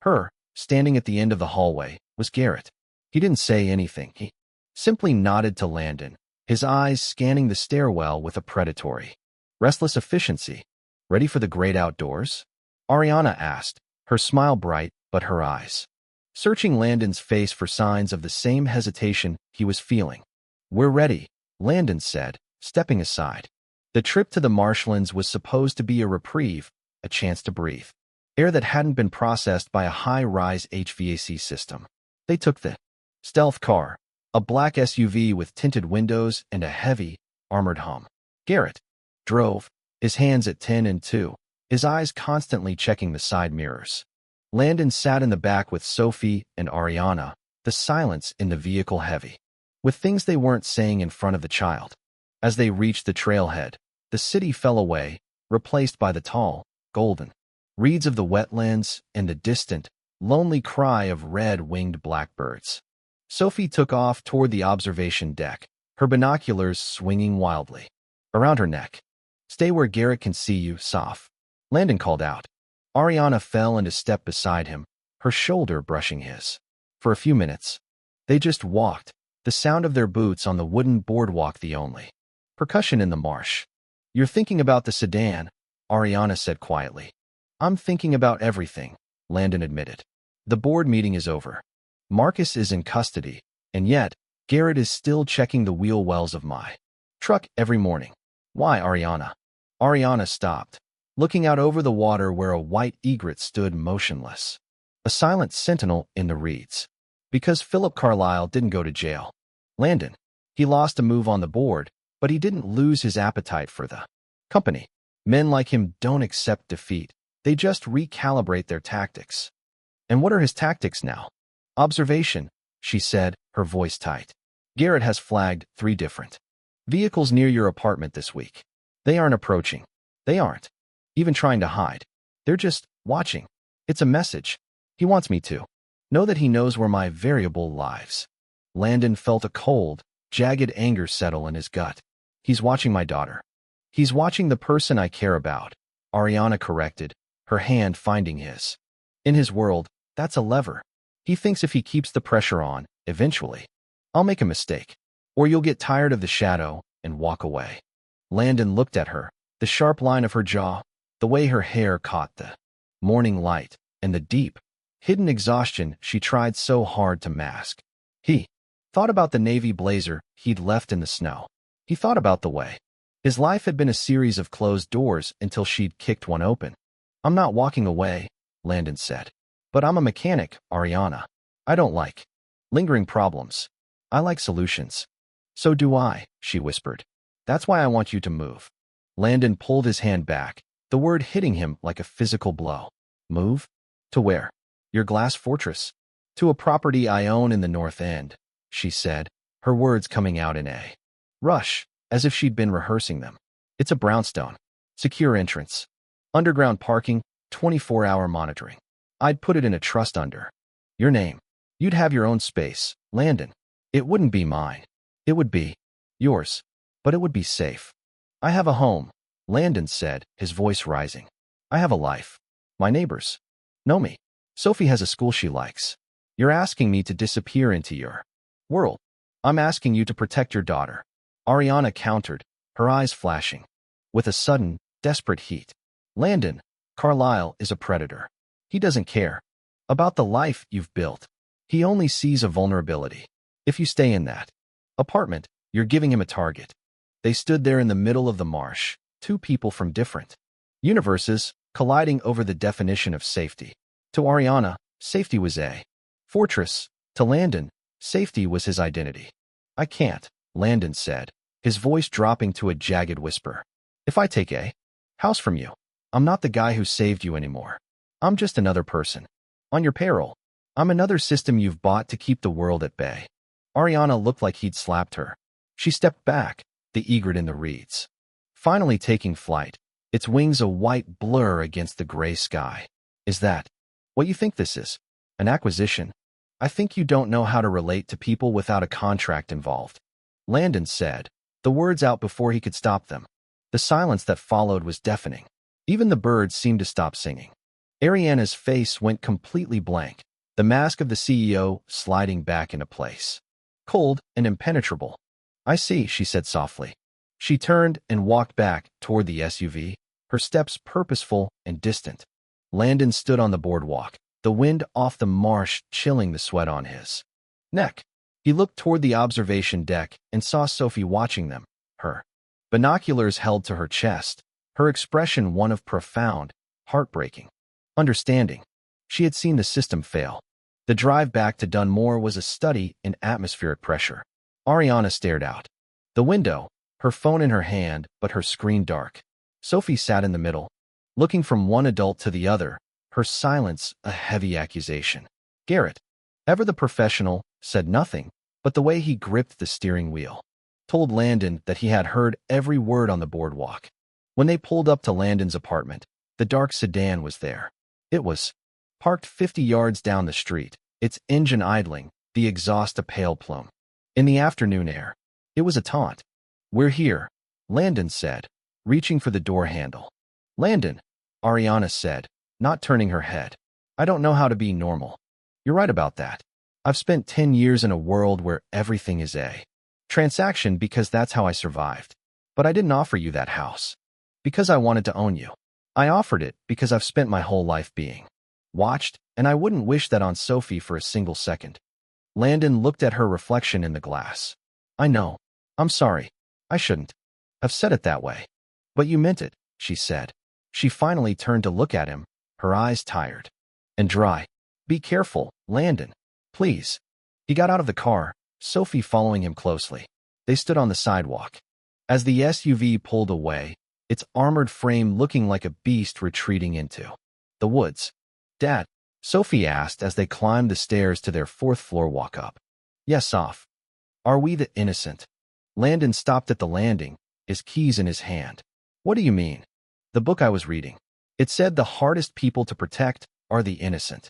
her, standing at the end of the hallway, was Garrett. He didn't say anything. He simply nodded to Landon, his eyes scanning the stairwell with a predatory, restless efficiency. Ready for the great outdoors? Ariana asked, her smile bright, but her eyes searching Landon's face for signs of the same hesitation he was feeling. We're ready, Landon said, stepping aside. The trip to the marshlands was supposed to be a reprieve, a chance to breathe air that hadn't been processed by a high-rise HVAC system. They took the stealth car, a black SUV with tinted windows and a heavy, armored hum. Garrett drove, his hands at 10 and 2, his eyes constantly checking the side mirrors. Landon sat in the back with Sophie and Ariana, the silence in the vehicle heavy with things they weren't saying in front of the child. As they reached the trailhead, the city fell away, replaced by the tall, golden reeds of the wetlands and the distant, lonely cry of red-winged blackbirds. Sophie took off toward the observation deck, her binoculars swinging wildly around her neck. Stay where Garrett can see you, Soph, Landon called out. Ariana fell into step beside him, her shoulder brushing his. For a few minutes, they just walked, the sound of their boots on the wooden boardwalk the only percussion in the marsh. You're thinking about the sedan, Ariana said quietly. I'm thinking about everything, Landon admitted. The board meeting is over. Marcus is in custody, and yet, Garrett is still checking the wheel wells of my truck every morning. Why, Ariana? Ariana stopped, looking out over the water where a white egret stood motionless, a silent sentinel in the reeds. Because Philip Carlyle didn't go to jail. Landon. He lost a move on the board, but he didn't lose his appetite for the company. Men like him don't accept defeat. They just recalibrate their tactics. And what are his tactics now? Observation, she said, her voice tight. Garrett has flagged 3 different vehicles near your apartment this week. They aren't approaching. They aren't even trying to hide. They're just watching. It's a message. He wants me to know that he knows where my variable lives. Landon felt a cold, jagged anger settle in his gut. He's watching my daughter. He's watching the person I care about, Ariana corrected, her hand finding his. In his world, that's a lever. He thinks if he keeps the pressure on, eventually, I'll make a mistake. Or you'll get tired of the shadow and walk away. Landon looked at her, the sharp line of her jaw, the way her hair caught the morning light, and the deep, hidden exhaustion she tried so hard to mask. He thought about the navy blazer he'd left in the snow. He thought about the way his life had been a series of closed doors until she'd kicked one open. I'm not walking away, Landon said. But I'm a mechanic, Ariana. I don't like lingering problems. I like solutions. So do I, she whispered. That's why I want you to move. Landon pulled his hand back, the word hitting him like a physical blow. Move? To where? Your glass fortress. To a property I own in the North End, she said, her words coming out in a rush, as if she'd been rehearsing them. It's a brownstone. Secure entrance. Underground parking, 24-hour monitoring. I'd put it in a trust under your name. You'd have your own space, Landon. It wouldn't be mine. It would be yours. But it would be safe. I have a home, Landon said, his voice rising. I have a life. My neighbors know me. Sophie has a school she likes. You're asking me to disappear into your world. I'm asking you to protect your daughter. Ariana countered, her eyes flashing with a sudden, desperate heat. Landon, Carlyle is a predator. He doesn't care about the life you've built. He only sees a vulnerability. If you stay in that apartment, you're giving him a target. They stood there in the middle of the marsh, 2 people from different universes colliding over the definition of safety. To Ariana, safety was a fortress. To Landon, safety was his identity. I can't, Landon said, his voice dropping to a jagged whisper. If I take a house from you, I'm not the guy who saved you anymore. I'm just another person. On your payroll. I'm another system you've bought to keep the world at bay. Ariana looked like he'd slapped her. She stepped back, the egret in the reeds. Finally taking flight, its wings a white blur against the gray sky. Is that what you think this is? An acquisition? I think you don't know how to relate to people without a contract involved. Landon said, the words out before he could stop them. The silence that followed was deafening. Even the birds seemed to stop singing. Ariana's face went completely blank, the mask of the CEO sliding back into place. Cold and impenetrable. I see, she said softly. She turned and walked back toward the SUV, her steps purposeful and distant. Landon stood on the boardwalk, the wind off the marsh chilling the sweat on his neck. He looked toward the observation deck and saw Sophie watching them, her binoculars held to her chest, her expression one of profound, heartbreaking understanding. She had seen the system fail. The drive back to Dunmore was a study in atmospheric pressure. Ariana stared out the window, her phone in her hand, but her screen dark. Sophie sat in the middle, looking from one adult to the other, her silence a heavy accusation. Garrett, ever the professional, said nothing, but the way he gripped the steering wheel told Landon that he had heard every word on the boardwalk. When they pulled up to Landon's apartment, the dark sedan was there. It was parked 50 yards down the street, its engine idling, the exhaust a pale plume. In the afternoon air, it was a taunt. We're here, Landon said, reaching for the door handle. Landon, Ariana said, not turning her head. I don't know how to be normal. You're right about that. I've spent 10 years in a world where everything is a transaction because that's how I survived. But I didn't offer you that house because I wanted to own you. I offered it because I've spent my whole life being watched, and I wouldn't wish that on Sophie for a single second. Landon looked at her reflection in the glass. I know. I'm sorry. I shouldn't have said it that way. But you meant it, she said. She finally turned to look at him, her eyes tired and dry. Be careful, Landon. Please. He got out of the car, Sophie following him closely. They stood on the sidewalk. As the SUV pulled away, its armored frame looking like a beast retreating into the woods. Dad, Sophie asked as they climbed the stairs to their fourth-floor walk-up. Yes, off. Are we the innocent? Landon stopped at the landing, his keys in his hand. What do you mean? The book I was reading. It said the hardest people to protect are the innocent,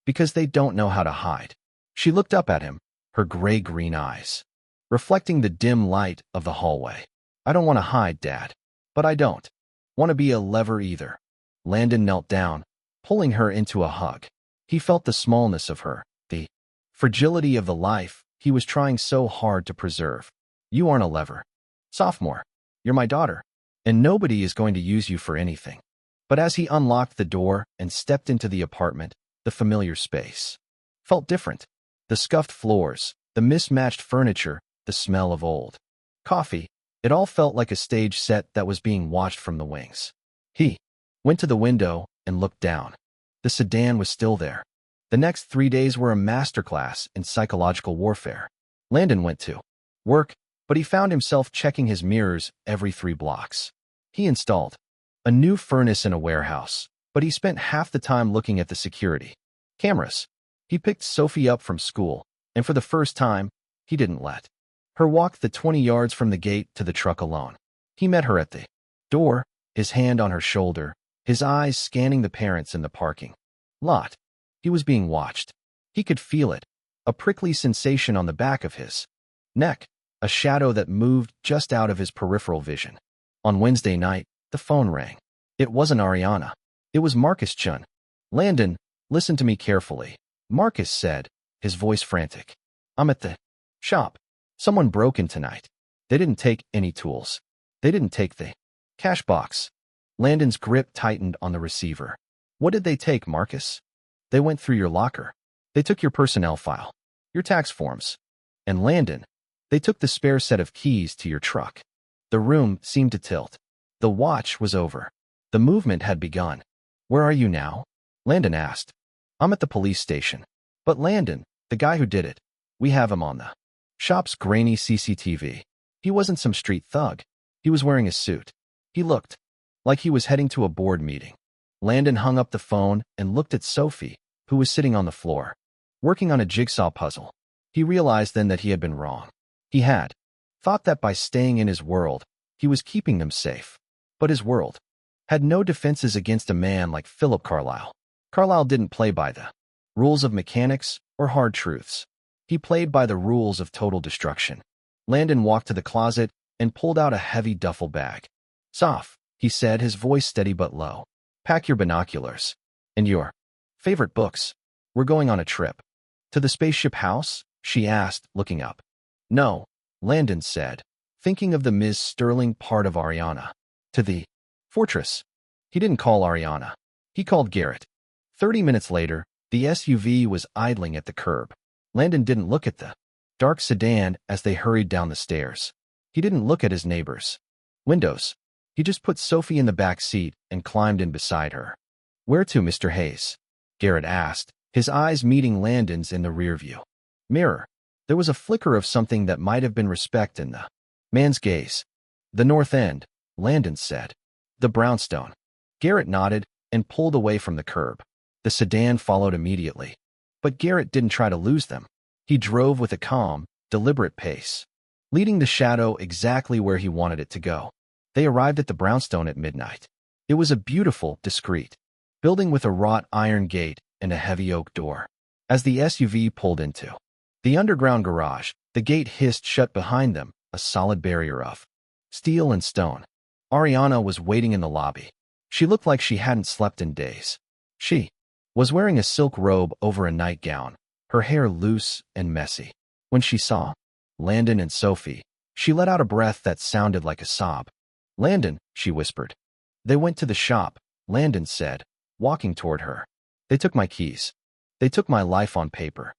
because they don't know how to hide. She looked up at him, her gray-green eyes reflecting the dim light of the hallway. I don't want to hide, Dad. But I don't want to be a lever either. Landon knelt down, pulling her into a hug. He felt the smallness of her, the fragility of the life he was trying so hard to preserve. You aren't a lever. Sophomore, you're my daughter, and nobody is going to use you for anything. But as he unlocked the door and stepped into the apartment, the familiar space felt different. The scuffed floors, the mismatched furniture, the smell of old coffee. It all felt like a stage set that was being watched from the wings. He went to the window and looked down. The sedan was still there. The next 3 days were a masterclass in psychological warfare. Landon went to work, but he found himself checking his mirrors every 3 blocks. He installed a new furnace in a warehouse, but he spent half the time looking at the security cameras. He picked Sophie up from school, and for the first time, he didn't let her walk the 20 yards from the gate to the truck alone. He met her at the door, his hand on her shoulder, his eyes scanning the parents in the parking lot. He was being watched. He could feel it, a prickly sensation on the back of his neck, a shadow that moved just out of his peripheral vision. On Wednesday night, the phone rang. It wasn't Ariana. It was Marcus Chun. Landon, listen to me carefully, Marcus said, his voice frantic. I'm at the shop. Someone broke in tonight. They didn't take any tools. They didn't take the cash box. Landon's grip tightened on the receiver. What did they take, Marcus? They went through your locker. They took your personnel file, your tax forms. And Landon, they took the spare set of keys to your truck. The room seemed to tilt. The watch was over. The movement had begun. Where are you now? Landon asked. I'm at the police station. But Landon, the guy who did it, we have him on the shop's grainy CCTV. He wasn't some street thug. He was wearing a suit. He looked like he was heading to a board meeting. Landon hung up the phone and looked at Sophie, who was sitting on the floor, working on a jigsaw puzzle. He realized then that he had been wrong. He had thought that by staying in his world, he was keeping them safe. But his world had no defenses against a man like Philip Carlyle. Carlyle didn't play by the rules of mechanics or hard truths. He played by the rules of total destruction. Landon walked to the closet and pulled out a heavy duffel bag. "Soph," he said, his voice steady but low. "Pack your binoculars. And your favorite books. We're going on a trip." "To the spaceship house?" she asked, looking up. "No," Landon said, thinking of the Ms. Sterling part of Ariana. "To the fortress." He didn't call Ariana. He called Garrett. 30 minutes later, the SUV was idling at the curb. Landon didn't look at the dark sedan as they hurried down the stairs. He didn't look at his neighbors' windows. He just put Sophie in the back seat and climbed in beside her. "Where to, Mr. Hayes?" Garrett asked, his eyes meeting Landon's in the rearview mirror. There was a flicker of something that might have been respect in the man's gaze. "The North End," Landon said. "The brownstone." Garrett nodded and pulled away from the curb. The sedan followed immediately. But Garrett didn't try to lose them. He drove with a calm, deliberate pace, leading the shadow exactly where he wanted it to go. They arrived at the brownstone at midnight. It was a beautiful, discreet building with a wrought iron gate and a heavy oak door. As the SUV pulled into the underground garage, the gate hissed shut behind them, a solid barrier of steel and stone. Ariana was waiting in the lobby. She looked like she hadn't slept in days. She was wearing a silk robe over a nightgown, her hair loose and messy. When she saw Landon and Sophie, she let out a breath that sounded like a sob. "Landon," she whispered. "They went to the shop," Landon said, walking toward her. "They took my keys. They took my life on paper."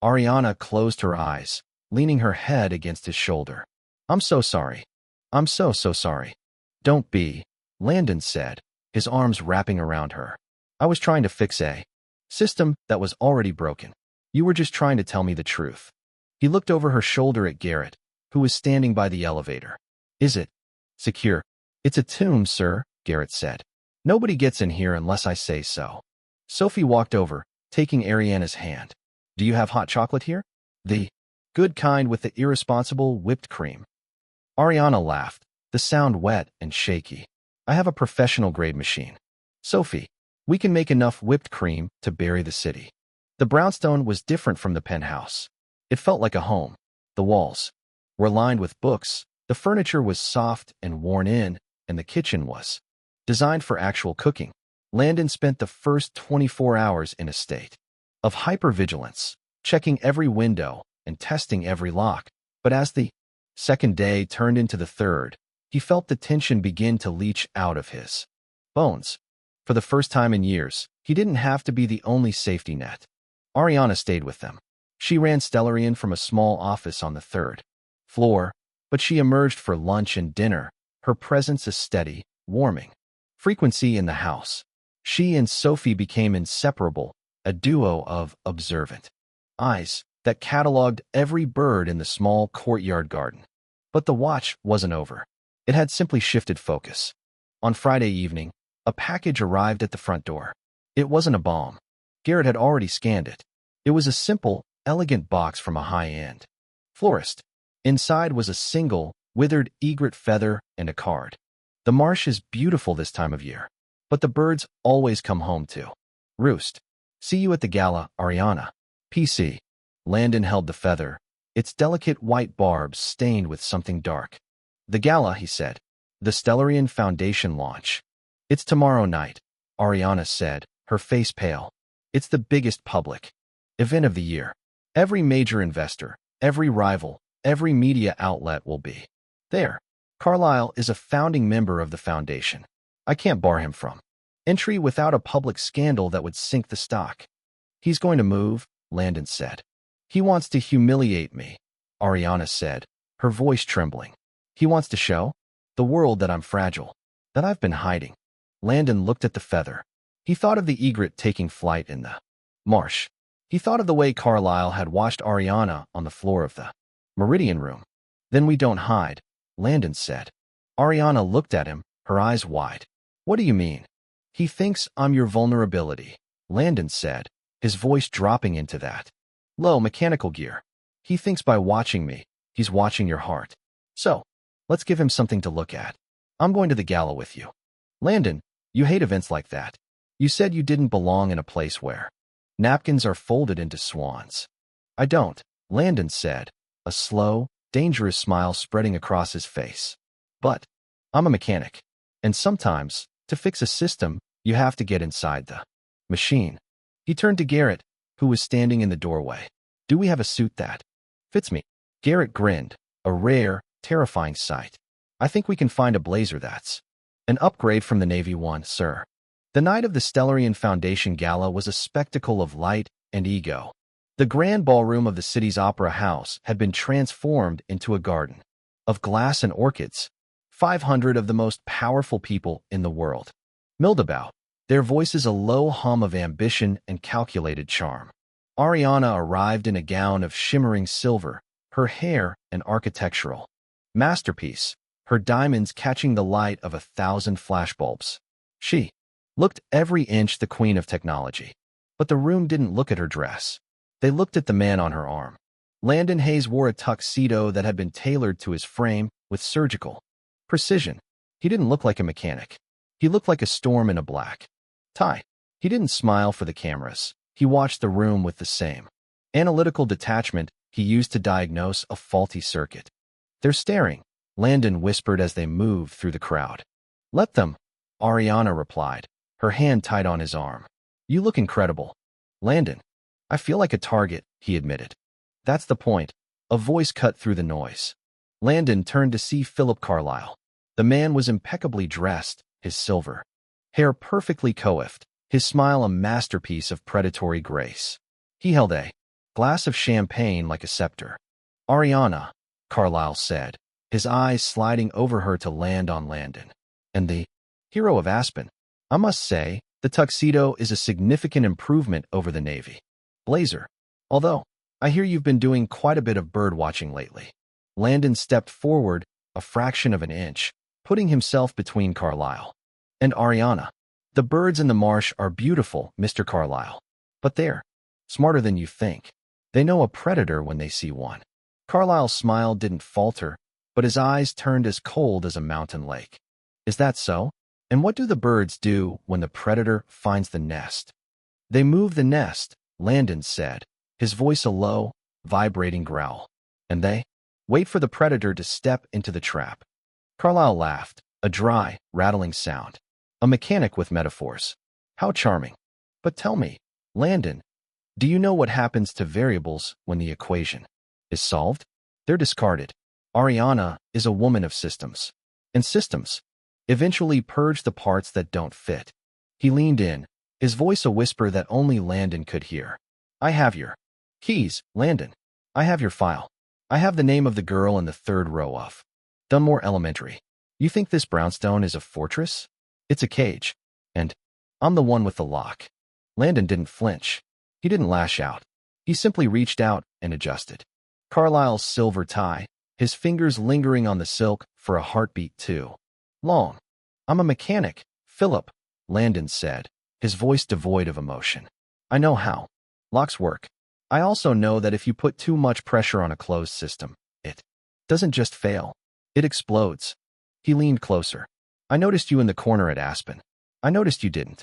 Ariana closed her eyes, leaning her head against his shoulder. "I'm so sorry. I'm so sorry." "Don't be," Landon said, his arms wrapping around her. "I was trying to fix a system that was already broken. You were just trying to tell me the truth." He looked over her shoulder at Garrett, who was standing by the elevator. "Is it secure?" "It's a tomb, sir," Garrett said. "Nobody gets in here unless I say so." Sophie walked over, taking Ariana's hand. "Do you have hot chocolate here? The good kind with the irresponsible whipped cream?" Ariana laughed, the sound wet and shaky. "I have a professional-grade machine. Sophie, we can make enough whipped cream to bury the city." The brownstone was different from the penthouse. It felt like a home. The walls were lined with books, the furniture was soft and worn in, and the kitchen was designed for actual cooking. Landon spent the first 24 hours in a state of hypervigilance, checking every window and testing every lock. But as the second day turned into the third, he felt the tension begin to leach out of his bones. For the first time in years, he didn't have to be the only safety net. Ariana stayed with them. She ran Stellarian from a small office on the third floor, but she emerged for lunch and dinner, her presence a steady, warming frequency in the house. She and Sophie became inseparable, a duo of observant eyes that cataloged every bird in the small courtyard garden. But the watch wasn't over. It had simply shifted focus. On Friday evening, a package arrived at the front door. It wasn't a bomb. Garrett had already scanned it. It was a simple, elegant box from a high-end florist. Inside was a single, withered egret feather and a card. "The marsh is beautiful this time of year, but the birds always come home to roost. See you at the gala, Ariana. PC." Landon held the feather, its delicate white barbs stained with something dark. "The gala," he said. "The Stellarian Foundation launch. It's tomorrow night," Ariana said, her face pale. "It's the biggest public event of the year. Every major investor, every rival, every media outlet will be there. Carlyle is a founding member of the foundation. I can't bar him from entry without a public scandal that would sink the stock." "He's going to move," Landon said. "He wants to humiliate me," Ariana said, her voice trembling. "He wants to show the world that I'm fragile, that I've been hiding." Landon looked at the feather. He thought of the egret taking flight in the Marsh. He thought of the way Carlyle had watched Ariana on the floor of the Meridian room. Then we don't hide, Landon said. Ariana looked at him, her eyes wide. What do you mean? He thinks I'm your vulnerability, Landon said, his voice dropping into that low mechanical gear. He thinks by watching me, he's watching your heart. So, let's give him something to look at. I'm going to the gala with you. Landon, you hate events like that. You said you didn't belong in a place where napkins are folded into swans. I don't, Landon said, a slow, dangerous smile spreading across his face. But I'm a mechanic. And sometimes, to fix a system, you have to get inside the machine. He turned to Garrett, who was standing in the doorway. Do we have a suit that fits me? Garrett grinned, a rare, terrifying sight. I think we can find a blazer that's an upgrade from the Navy one, sir. The night of the Stellarian Foundation Gala was a spectacle of light and ego. The grand ballroom of the city's opera house had been transformed into a garden of glass and orchids. 500 of the most powerful people in the world milled about, their voices a low hum of ambition and calculated charm. Ariana arrived in a gown of shimmering silver, her hair an architectural masterpiece, her diamonds catching the light of 1,000 flashbulbs. She looked every inch the queen of technology. But the room didn't look at her dress. They looked at the man on her arm. Landon Hayes wore a tuxedo that had been tailored to his frame with surgical precision. He didn't look like a mechanic. He looked like a storm in a black tie. He didn't smile for the cameras. He watched the room with the same analytical detachment he used to diagnose a faulty circuit. They're staring, Landon whispered as they moved through the crowd. Let them, Ariana replied, her hand tight on his arm. You look incredible. Landon, I feel like a target, he admitted. That's the point. A voice cut through the noise. Landon turned to see Philip Carlyle. The man was impeccably dressed, his silver hair perfectly coiffed, his smile a masterpiece of predatory grace. He held a glass of champagne like a scepter. Ariana, Carlyle said, his eyes sliding over her to land on Landon. And the hero of Aspen. I must say, the tuxedo is a significant improvement over the Navy blazer. Although, I hear you've been doing quite a bit of bird watching lately. Landon stepped forward a fraction of an inch, putting himself between Carlyle and Ariana. The birds in the marsh are beautiful, Mr. Carlyle. But they're smarter than you think. They know a predator when they see one. Carlyle's smile didn't falter, but his eyes turned as cold as a mountain lake. Is that so? And what do the birds do when the predator finds the nest? They move the nest, Landon said, his voice a low, vibrating growl. And they wait for the predator to step into the trap. Carlyle laughed, a dry, rattling sound. A mechanic with metaphors. How charming. But tell me, Landon, do you know what happens to variables when the equation is solved? They're discarded. Ariana is a woman of systems. And systems eventually purge the parts that don't fit. He leaned in, his voice a whisper that only Landon could hear. I have your keys, Landon. I have your file. I have the name of the girl in the third row of Dunmore Elementary. You think this brownstone is a fortress? It's a cage. And I'm the one with the lock. Landon didn't flinch. He didn't lash out. He simply reached out and adjusted Carlyle's silver tie, his fingers lingering on the silk for a heartbeat too long. I'm a mechanic, Philip, Landon said, his voice devoid of emotion. I know how locks work. I also know that if you put too much pressure on a closed system, it doesn't just fail. It explodes. He leaned closer. I noticed you in the corner at Aspen. I noticed you didn't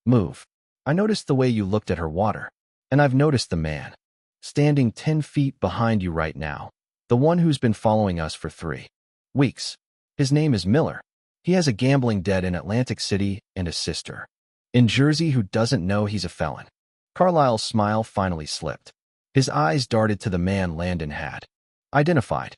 move. I noticed the way you looked at her water. And I've noticed the man standing 10 feet behind you right now, the one who's been following us for 3 weeks. His name is Miller. He has a gambling debt in Atlantic City and a sister in Jersey who doesn't know he's a felon. Carlyle's smile finally slipped. His eyes darted to the man Landon had identified.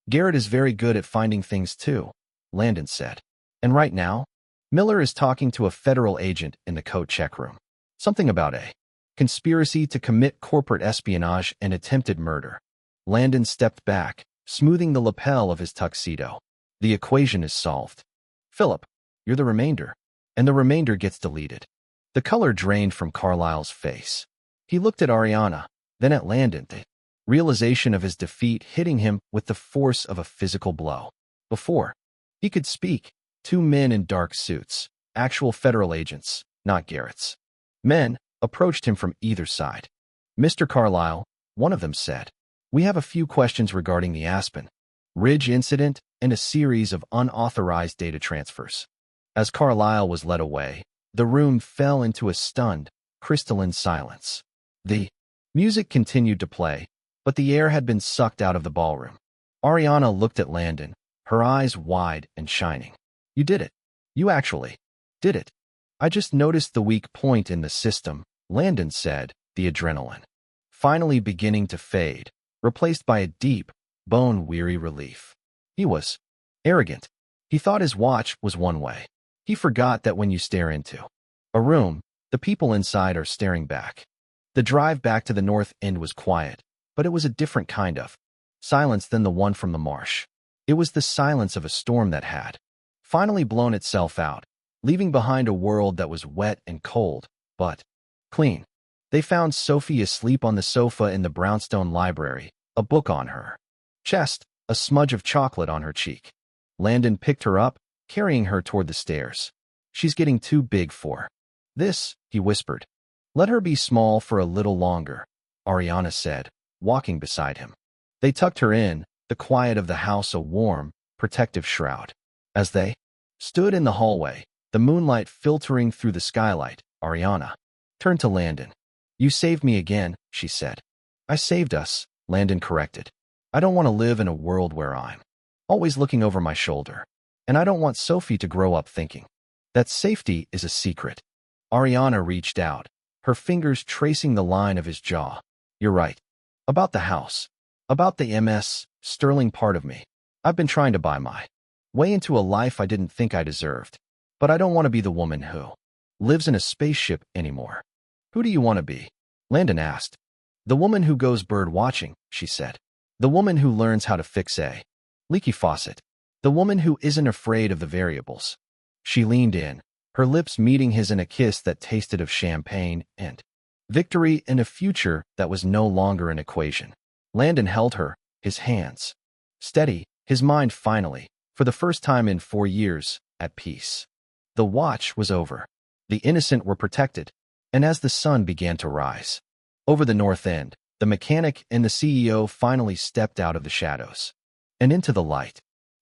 Garrett is very good at finding things too, Landon said. And right now, Miller is talking to a federal agent in the coat check room. Something about a conspiracy to commit corporate espionage and attempted murder. Landon stepped back, smoothing the lapel of his tuxedo. The equation is solved. Philip, you're the remainder. And the remainder gets deleted. The color drained from Carlyle's face. He looked at Ariana, then at Landon, the realization of his defeat hitting him with the force of a physical blow. Before he could speak, two men in dark suits, actual federal agents, not Garrett's men, approached him from either side. "Mr. Carlyle," one of them said, "we have a few questions regarding the Aspen Ridge incident and a series of unauthorized data transfers." As Carlyle was led away, the room fell into a stunned, crystalline silence. The music continued to play, but the air had been sucked out of the ballroom. Ariana looked at Landon, her eyes wide and shining. "You did it. You actually did it." "I just noticed the weak point in the system," Landon said, the adrenaline finally beginning to fade, replaced by a deep, bone-weary relief. He was arrogant. He thought his watch was one way. He forgot that when you stare into a room, the people inside are staring back. The drive back to the north end was quiet, but it was a different kind of silence than the one from the marsh. It was the silence of a storm that had finally blown itself out, leaving behind a world that was wet and cold, but clean. They found Sophie asleep on the sofa in the brownstone library, a book on her chest, a smudge of chocolate on her cheek. Landon picked her up, carrying her toward the stairs. "She's getting too big for this," he whispered. "Let her be small for a little longer," Ariana said, walking beside him. They tucked her in, the quiet of the house a warm, protective shroud. As they stood in the hallway, the moonlight filtering through the skylight, Ariana turned to Landon. "You saved me again," she said. "I saved us," Landon corrected. "I don't want to live in a world where I'm always looking over my shoulder. And I don't want Sophie to grow up thinking that safety is a secret." Ariana reached out, her fingers tracing the line of his jaw. "You're right. About the house. About the MS, sterling part of me. I've been trying to buy my way into a life I didn't think I deserved. But I don't want to be the woman who lives in a spaceship anymore." "Who do you want to be?" Landon asked. "The woman who goes bird watching," she said. "The woman who learns how to fix a leaky faucet. The woman who isn't afraid of the variables." She leaned in, her lips meeting his in a kiss that tasted of champagne and victory in a future that was no longer an equation. Landon held her, his hands steady, his mind finally, for the first time in 4 years, at peace. The watch was over. The innocent were protected. And as the sun began to rise over the north end, the mechanic and the CEO finally stepped out of the shadows and into the light.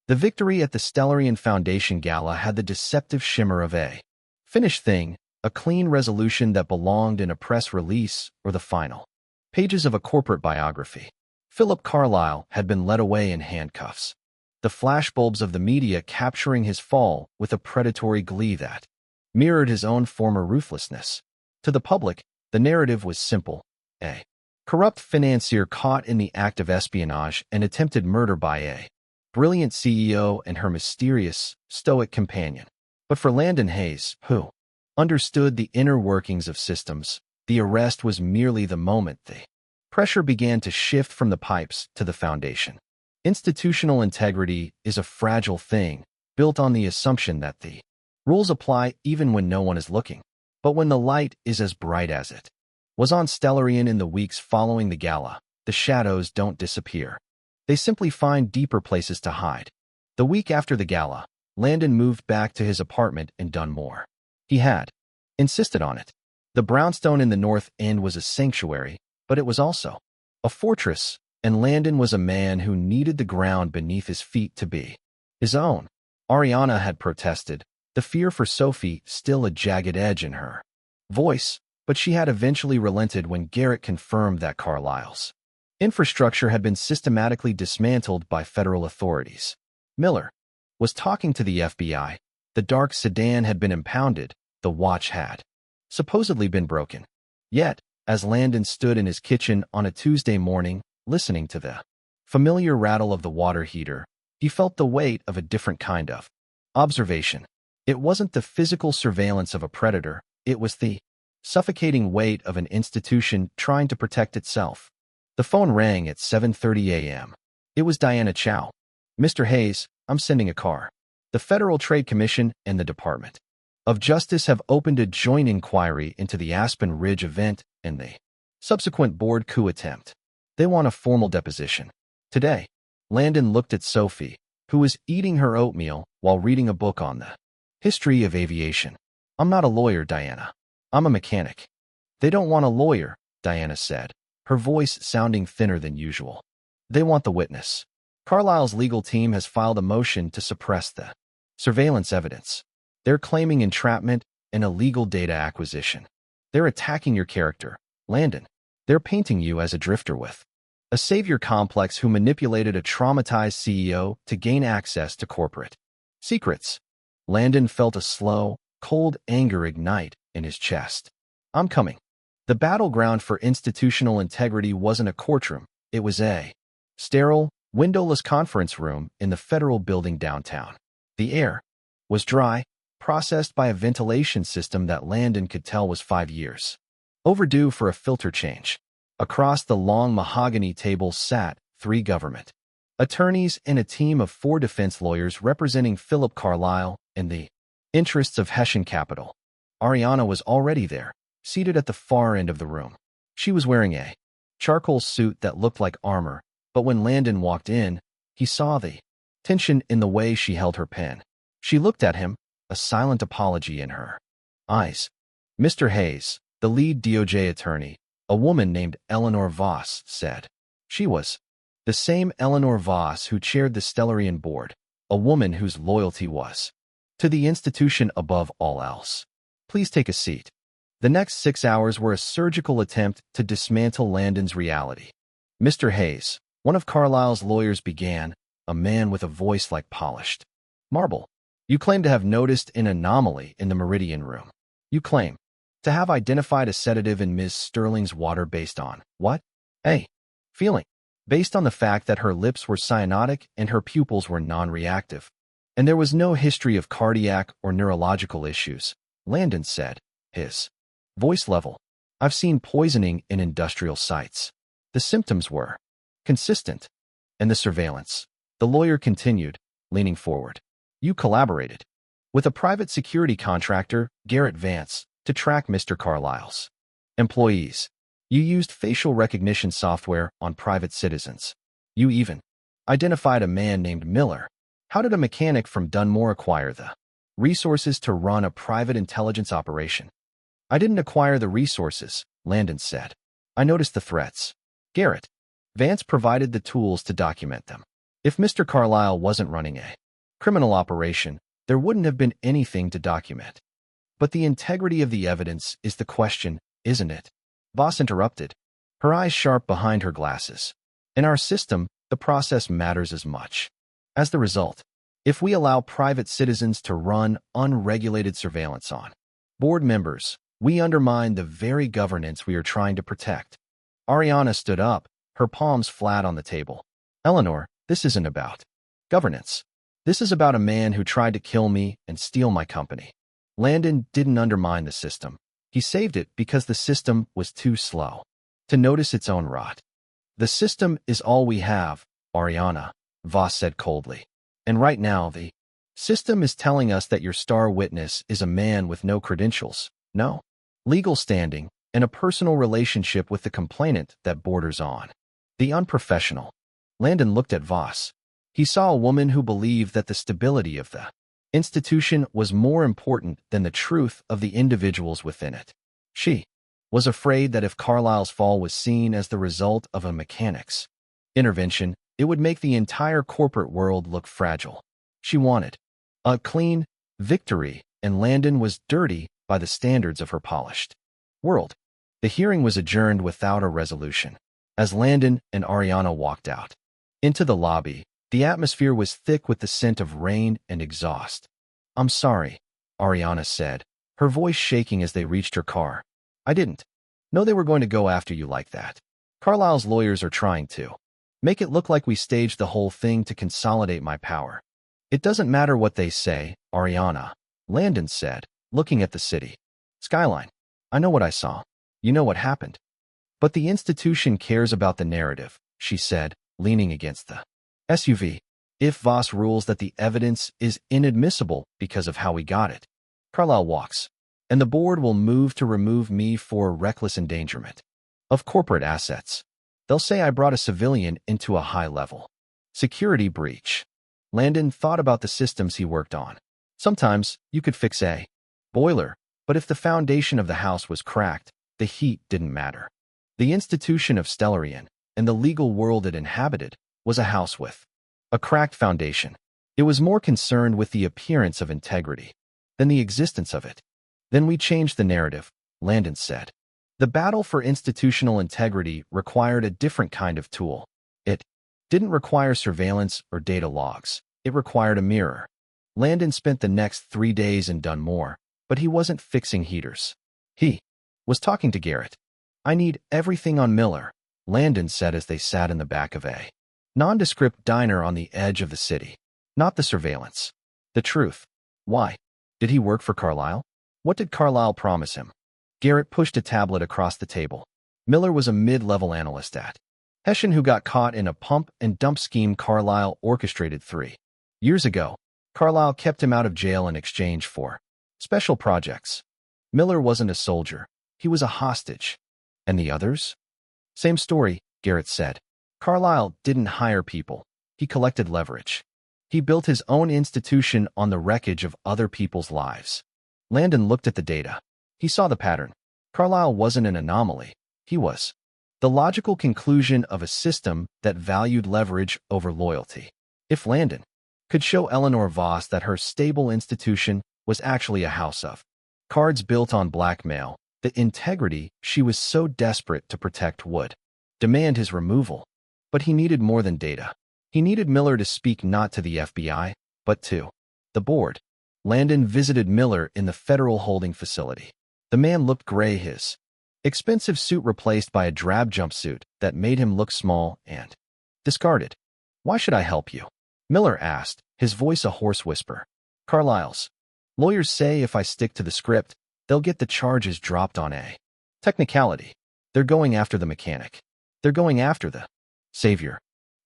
The victory at the Stellarian Foundation Gala had the deceptive shimmer of a finished thing, a clean resolution that belonged in a press release or the final pages of a corporate biography. Philip Carlyle had been led away in handcuffs, the flashbulbs of the media capturing his fall with a predatory glee that mirrored his own former ruthlessness. To the public, the narrative was simple: a corrupt financier caught in the act of espionage and attempted murder by a brilliant CEO and her mysterious, stoic companion. But for Landon Hayes, who understood the inner workings of systems, the arrest was merely the moment the pressure began to shift from the pipes to the foundation. Institutional integrity is a fragile thing, built on the assumption that the rules apply even when no one is looking. But when the light is as bright as it was on Stellarian in the weeks following the gala, the shadows don't disappear. They simply find deeper places to hide. The week after the gala, Landon moved back to his apartment in Dunmore. He had insisted on it. The brownstone in the north end was a sanctuary, but it was also a fortress, and Landon was a man who needed the ground beneath his feet to be his own. Ariana had protested, the fear for Sophie still a jagged edge in her voice, but she had eventually relented when Garrett confirmed that Carlyle's infrastructure had been systematically dismantled by federal authorities. Miller was talking to the FBI. The dark sedan had been impounded, the watch had supposedly been broken. Yet, as Landon stood in his kitchen on a Tuesday morning, listening to the familiar rattle of the water heater, he felt the weight of a different kind of observation. It wasn't the physical surveillance of a predator, it was the suffocating weight of an institution trying to protect itself. The phone rang at 7:30 a.m. It was Diana Chow. "Mr. Hayes, I'm sending a car. The Federal Trade Commission and the Department of Justice have opened a joint inquiry into the Aspen Ridge event and the Subsequent board coup attempt. They want a formal deposition. Today, Landon looked at Sophie, who was eating her oatmeal while reading a book on the history of aviation. I'm not a lawyer, Diana. I'm a mechanic. They don't want a lawyer, Diana said, her voice sounding thinner than usual. They want the witness. Carlisle's legal team has filed a motion to suppress the surveillance evidence. They're claiming entrapment and illegal data acquisition. They're attacking your character, Landon. They're painting you as a drifter with a savior complex who manipulated a traumatized CEO to gain access to corporate secrets. Landon felt a slow, cold anger ignite in his chest. I'm coming. The battleground for institutional integrity wasn't a courtroom. It was a sterile, windowless conference room in the federal building downtown. The air was dry, processed by a ventilation system that Landon could tell was 5 years overdue for a filter change. Across the long mahogany table sat 3 government attorneys and a team of 4 defense lawyers representing Philip Carlyle and the interests of Hessian Capital. Ariana was already there, seated at the far end of the room. She was wearing a charcoal suit that looked like armor, but when Landon walked in, he saw the tension in the way she held her pen. She looked at him, a silent apology in her eyes. Mr. Hayes, the lead DOJ attorney, a woman named Eleanor Voss, said. She was the same Eleanor Voss who chaired the Stellarian board, a woman whose loyalty was to the institution above all else. Please take a seat. The next 6 hours were a surgical attempt to dismantle Landon's reality. Mr. Hayes, one of Carlisle's lawyers began, a man with a voice like polished marble. You claim to have noticed an anomaly in the Meridian room. You claim to have identified a sedative in Ms. Sterling's water based on what? A feeling. Based on the fact that her lips were cyanotic and her pupils were non-reactive. And there was no history of cardiac or neurological issues, Landon said, his voice level. I've seen poisoning in industrial sites. The symptoms were consistent. And the surveillance. The lawyer continued, leaning forward. You collaborated with a private security contractor, Garrett Vance, to track Mr. Carlisle's employees. You used facial recognition software on private citizens. You even identified a man named Miller. How did a mechanic from Dunmore acquire the resources to run a private intelligence operation? I didn't acquire the resources, Landon said. I noticed the threats. Garrett Vance provided the tools to document them. If Mr. Carlisle wasn't running a criminal operation, there wouldn't have been anything to document. But the integrity of the evidence is the question, isn't it? Voss interrupted, her eyes sharp behind her glasses. In our system, the process matters as much as the result. If we allow private citizens to run unregulated surveillance on board members, we undermine the very governance we are trying to protect. Ariana stood up, her palms flat on the table. Eleanor, this isn't about governance. This is about a man who tried to kill me and steal my company. Landon didn't undermine the system. He saved it because the system was too slow to notice its own rot. The system is all we have, Ariana, Voss said coldly. And right now, the system is telling us that your star witness is a man with no credentials, no legal standing, and a personal relationship with the complainant that borders on the unprofessional. Landon looked at Voss. He saw a woman who believed that the stability of the institution was more important than the truth of the individuals within it. She was afraid that if Carlisle's fall was seen as the result of a mechanic's intervention, it would make the entire corporate world look fragile. She wanted a clean victory, and Landon was dirty by the standards of her polished world. The hearing was adjourned without a resolution. As Landon and Ariana walked out into the lobby, the atmosphere was thick with the scent of rain and exhaust. I'm sorry, Ariana said, her voice shaking as they reached her car. I didn't know they were going to go after you like that. Carlisle's lawyers are trying to make it look like we staged the whole thing to consolidate my power. It doesn't matter what they say, Ariana, Landon said, looking at the city skyline. I know what I saw. You know what happened. But the institution cares about the narrative, she said, leaning against the SUV. If Voss rules that the evidence is inadmissible because of how we got it, Carlisle walks, and the board will move to remove me for reckless endangerment. of corporate assets. They'll say I brought a civilian into a high-level security breach. Landon thought about the systems he worked on. Sometimes you could fix a boiler, but if the foundation of the house was cracked, the heat didn't matter. The institution of Stellarian and the legal world it inhabited was a house with a cracked foundation. It was more concerned with the appearance of integrity than the existence of it. Then we changed the narrative, Landon said. The battle for institutional integrity required a different kind of tool. It didn't require surveillance or data logs. It required a mirror. Landon spent the next 3 days in Dunmore, but he wasn't fixing heaters. He was talking to Garrett. I need everything on Miller, Landon said as they sat in the back of a nondescript diner on the edge of the city. Not the surveillance. The truth. Why? Did he work for Carlyle? What did Carlyle promise him? Garrett pushed a tablet across the table. Miller was a mid-level analyst at Hessian who got caught in a pump-and-dump scheme Carlyle orchestrated 3 years ago. Carlyle kept him out of jail in exchange for special projects. Miller wasn't a soldier. He was a hostage. And the others? Same story, Garrett said. Carlyle didn't hire people. He collected leverage. He built his own institution on the wreckage of other people's lives. Landon looked at the data. He saw the pattern. Carlyle wasn't an anomaly. He was the logical conclusion of a system that valued leverage over loyalty. If Landon could show Eleanor Voss that her stable institution was actually a house of cards built on blackmail, the integrity she was so desperate to protect would demand his removal. But he needed more than data. He needed Miller to speak not to the FBI, but to the board. Landon visited Miller in the federal holding facility. The man looked gray, his expensive suit replaced by a drab jumpsuit that made him look small and discarded. Why should I help you? Miller asked, his voice a hoarse whisper. Carlyle's lawyers say if I stick to the script, they'll get the charges dropped on a technicality. They're going after the mechanic. They're going after the savior.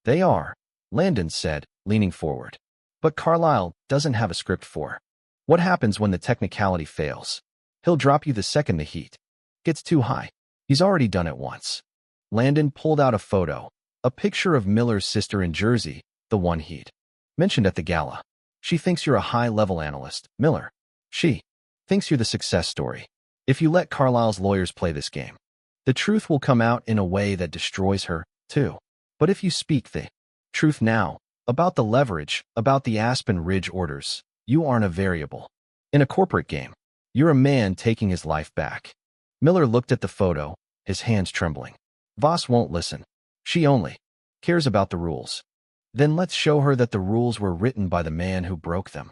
They are, Landon said, leaning forward. But Carlyle doesn't have a script for what happens when the technicality fails. He'll drop you the second the heat gets too high. He's already done it once. Landon pulled out a photo, a picture of Miller's sister in Jersey, the one he'd mentioned at the gala. She thinks you're a high-level analyst, Miller. She thinks you're the success story. If you let Carlyle's lawyers play this game, the truth will come out in a way that destroys her, too. But if you speak the truth now, about the leverage, about the Aspen Ridge orders, you aren't a variable. In a corporate game, you're a man taking his life back. Miller looked at the photo, his hands trembling. Voss won't listen. She only cares about the rules. Then let's show her that the rules were written by the man who broke them.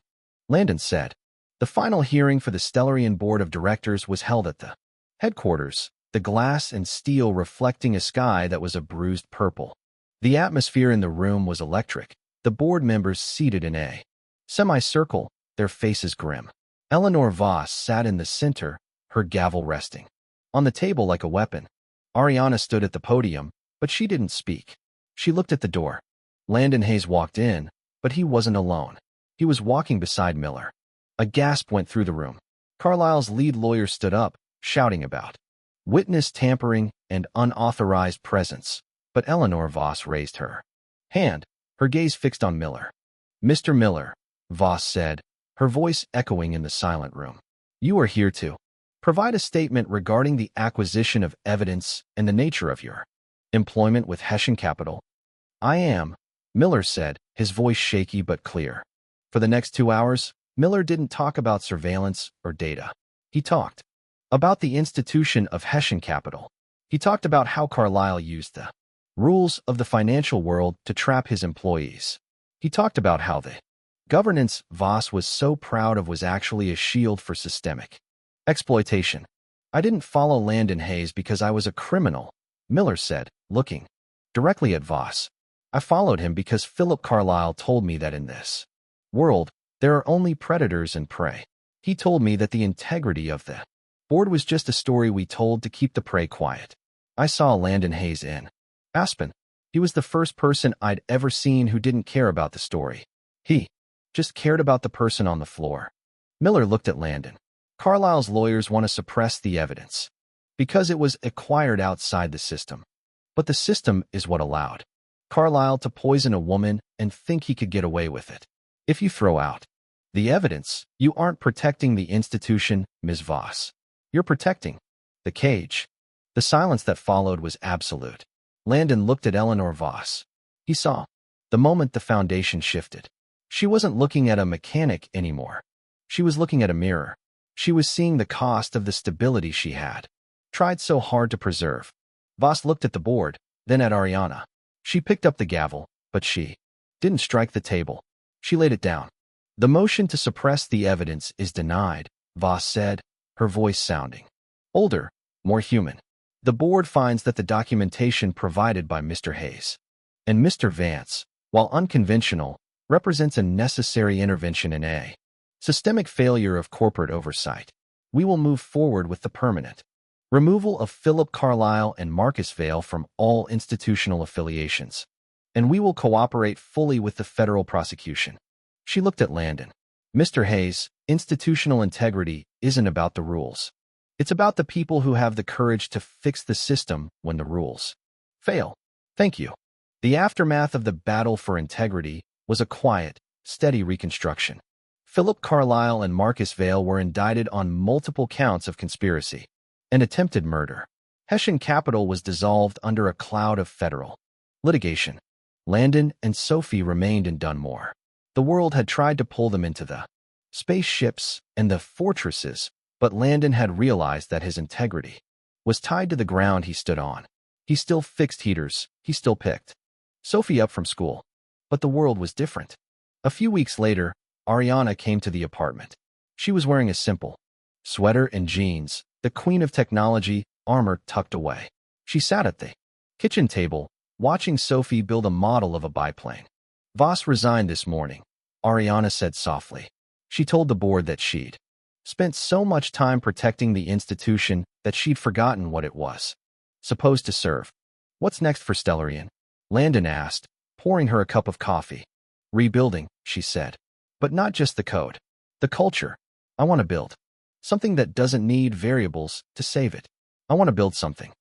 Landon said. The final hearing for the Stellarian Board of Directors was held at the headquarters, the glass and steel reflecting a sky that was a bruised purple. The atmosphere in the room was electric, the board members seated in a semicircle, their faces grim. Eleanor Voss sat in the center, her gavel resting on the table like a weapon. Ariana stood at the podium, but she didn't speak. She looked at the door. Landon Hayes walked in, but he wasn't alone. He was walking beside Miller. A gasp went through the room. Carlyle's lead lawyer stood up, shouting about witness tampering and unauthorized presence, but Eleanor Voss raised her hand, her gaze fixed on Miller. Mr. Miller, Voss said, her voice echoing in the silent room. You are here to provide a statement regarding the acquisition of evidence and the nature of your employment with Hessian Capital. I am, Miller said, his voice shaky but clear. For the next 2 hours, Miller didn't talk about surveillance or data. He talked about the institution of Hessian Capital. He talked about how Carlyle used the rules of the financial world to trap his employees. He talked about how the governance Voss was so proud of was actually a shield for systemic exploitation. I didn't follow Landon Hayes because I was a criminal, Miller said, looking directly at Voss. I followed him because Philip Carlyle told me that in this world, there are only predators and prey. He told me that the integrity of the board was just a story we told to keep the prey quiet. I saw Landon Hayes in Aspen. He was the first person I'd ever seen who didn't care about the story. He just cared about the person on the floor. Miller looked at Landon. Carlyle's lawyers want to suppress the evidence. because it was acquired outside the system. But the system is what allowed Carlyle to poison a woman and think he could get away with it. If you throw out the evidence, you aren't protecting the institution, Ms. Voss. You're protecting the cage. The silence that followed was absolute. Landon looked at Eleanor Voss. He saw the moment the foundation shifted. She wasn't looking at a mechanic anymore. She was looking at a mirror. She was seeing the cost of the stability she had tried so hard to preserve. Voss looked at the board, then at Ariana. She picked up the gavel, but she didn't strike the table. She laid it down. The motion to suppress the evidence is denied, Voss said, her voice sounding older, more human. The board finds that the documentation provided by Mr. Hayes and Mr. Vance, while unconventional, represents a necessary intervention in a systemic failure of corporate oversight. We will move forward with the permanent removal of Philip Carlyle and Marcus Vail from all institutional affiliations, and we will cooperate fully with the federal prosecution. She looked at Landon. Mr. Hayes, institutional integrity isn't about the rules. It's about the people who have the courage to fix the system when the rules fail. Thank you. The aftermath of the battle for integrity was a quiet, steady reconstruction. Philip Carlyle and Marcus Vail were indicted on multiple counts of conspiracy and attempted murder. Hessian Capital was dissolved under a cloud of federal litigation. Landon and Sophie remained in Dunmore. The world had tried to pull them into the spaceships and the fortresses, but Landon had realized that his integrity was tied to the ground he stood on. He still fixed heaters, he still picked Sophie up from school. But the world was different. A few weeks later, Ariana came to the apartment. She was wearing a simple sweater and jeans, the queen of technology, armor tucked away. She sat at the kitchen table, watching Sophie build a model of a biplane. Voss resigned this morning, Ariana said softly. She told the board that she'd spent so much time protecting the institution that she'd forgotten what it was supposed to serve. What's next for Stellarian? Landon asked, pouring her a cup of coffee. Rebuilding, she said. But not just the code. The culture. I want to build something that doesn't need variables to save it. I want to build something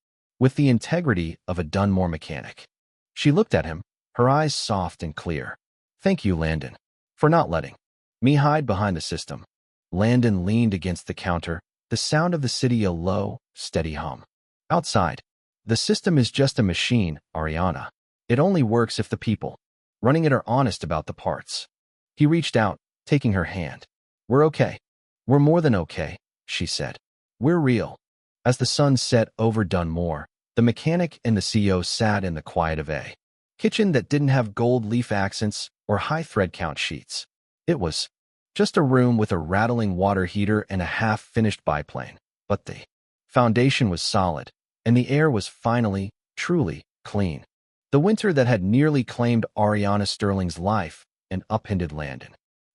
with the integrity of a Dunmore mechanic. She looked at him, her eyes soft and clear. Thank you, Landon, for not letting me hide behind the system. Landon leaned against the counter, the sound of the city a low, steady hum. Outside, the system is just a machine, Ariana. It only works if the people running it are honest about the parts. He reached out, taking her hand. We're okay. We're more than okay, she said. We're real. As the sun set over Dunmore, the mechanic and the CEO sat in the quiet of a kitchen that didn't have gold leaf accents or high thread count sheets. It was just a room with a rattling water heater and a half-finished biplane. But the foundation was solid, and the air was finally, truly, clean. The winter that had nearly claimed Ariana Sterling's life and upended Landon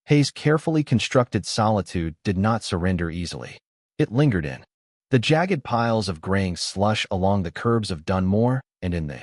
Hayes' carefully constructed solitude did not surrender easily. It lingered in the jagged piles of graying slush along the curbs of Dunmore and in the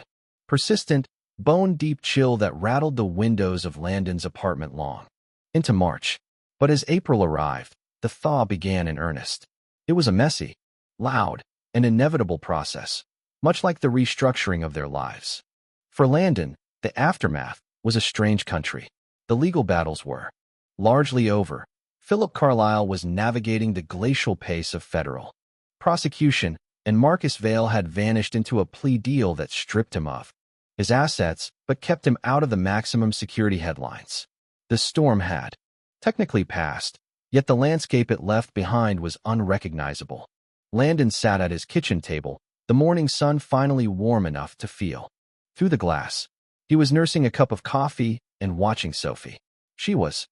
persistent, bone-deep chill that rattled the windows of Landon's apartment long into March. But as April arrived, the thaw began in earnest. It was a messy, loud, and inevitable process, much like the restructuring of their lives. For Landon, the aftermath was a strange country. The legal battles were largely over. Philip Carlyle was navigating the glacial pace of federal prosecution, and Marcus Vail had vanished into a plea deal that stripped him of his assets but kept him out of the maximum security headlines. The storm had technically passed, yet the landscape it left behind was unrecognizable. Landon sat at his kitchen table, the morning sun finally warm enough to feel through the glass. He was nursing a cup of coffee and watching Sophie. She was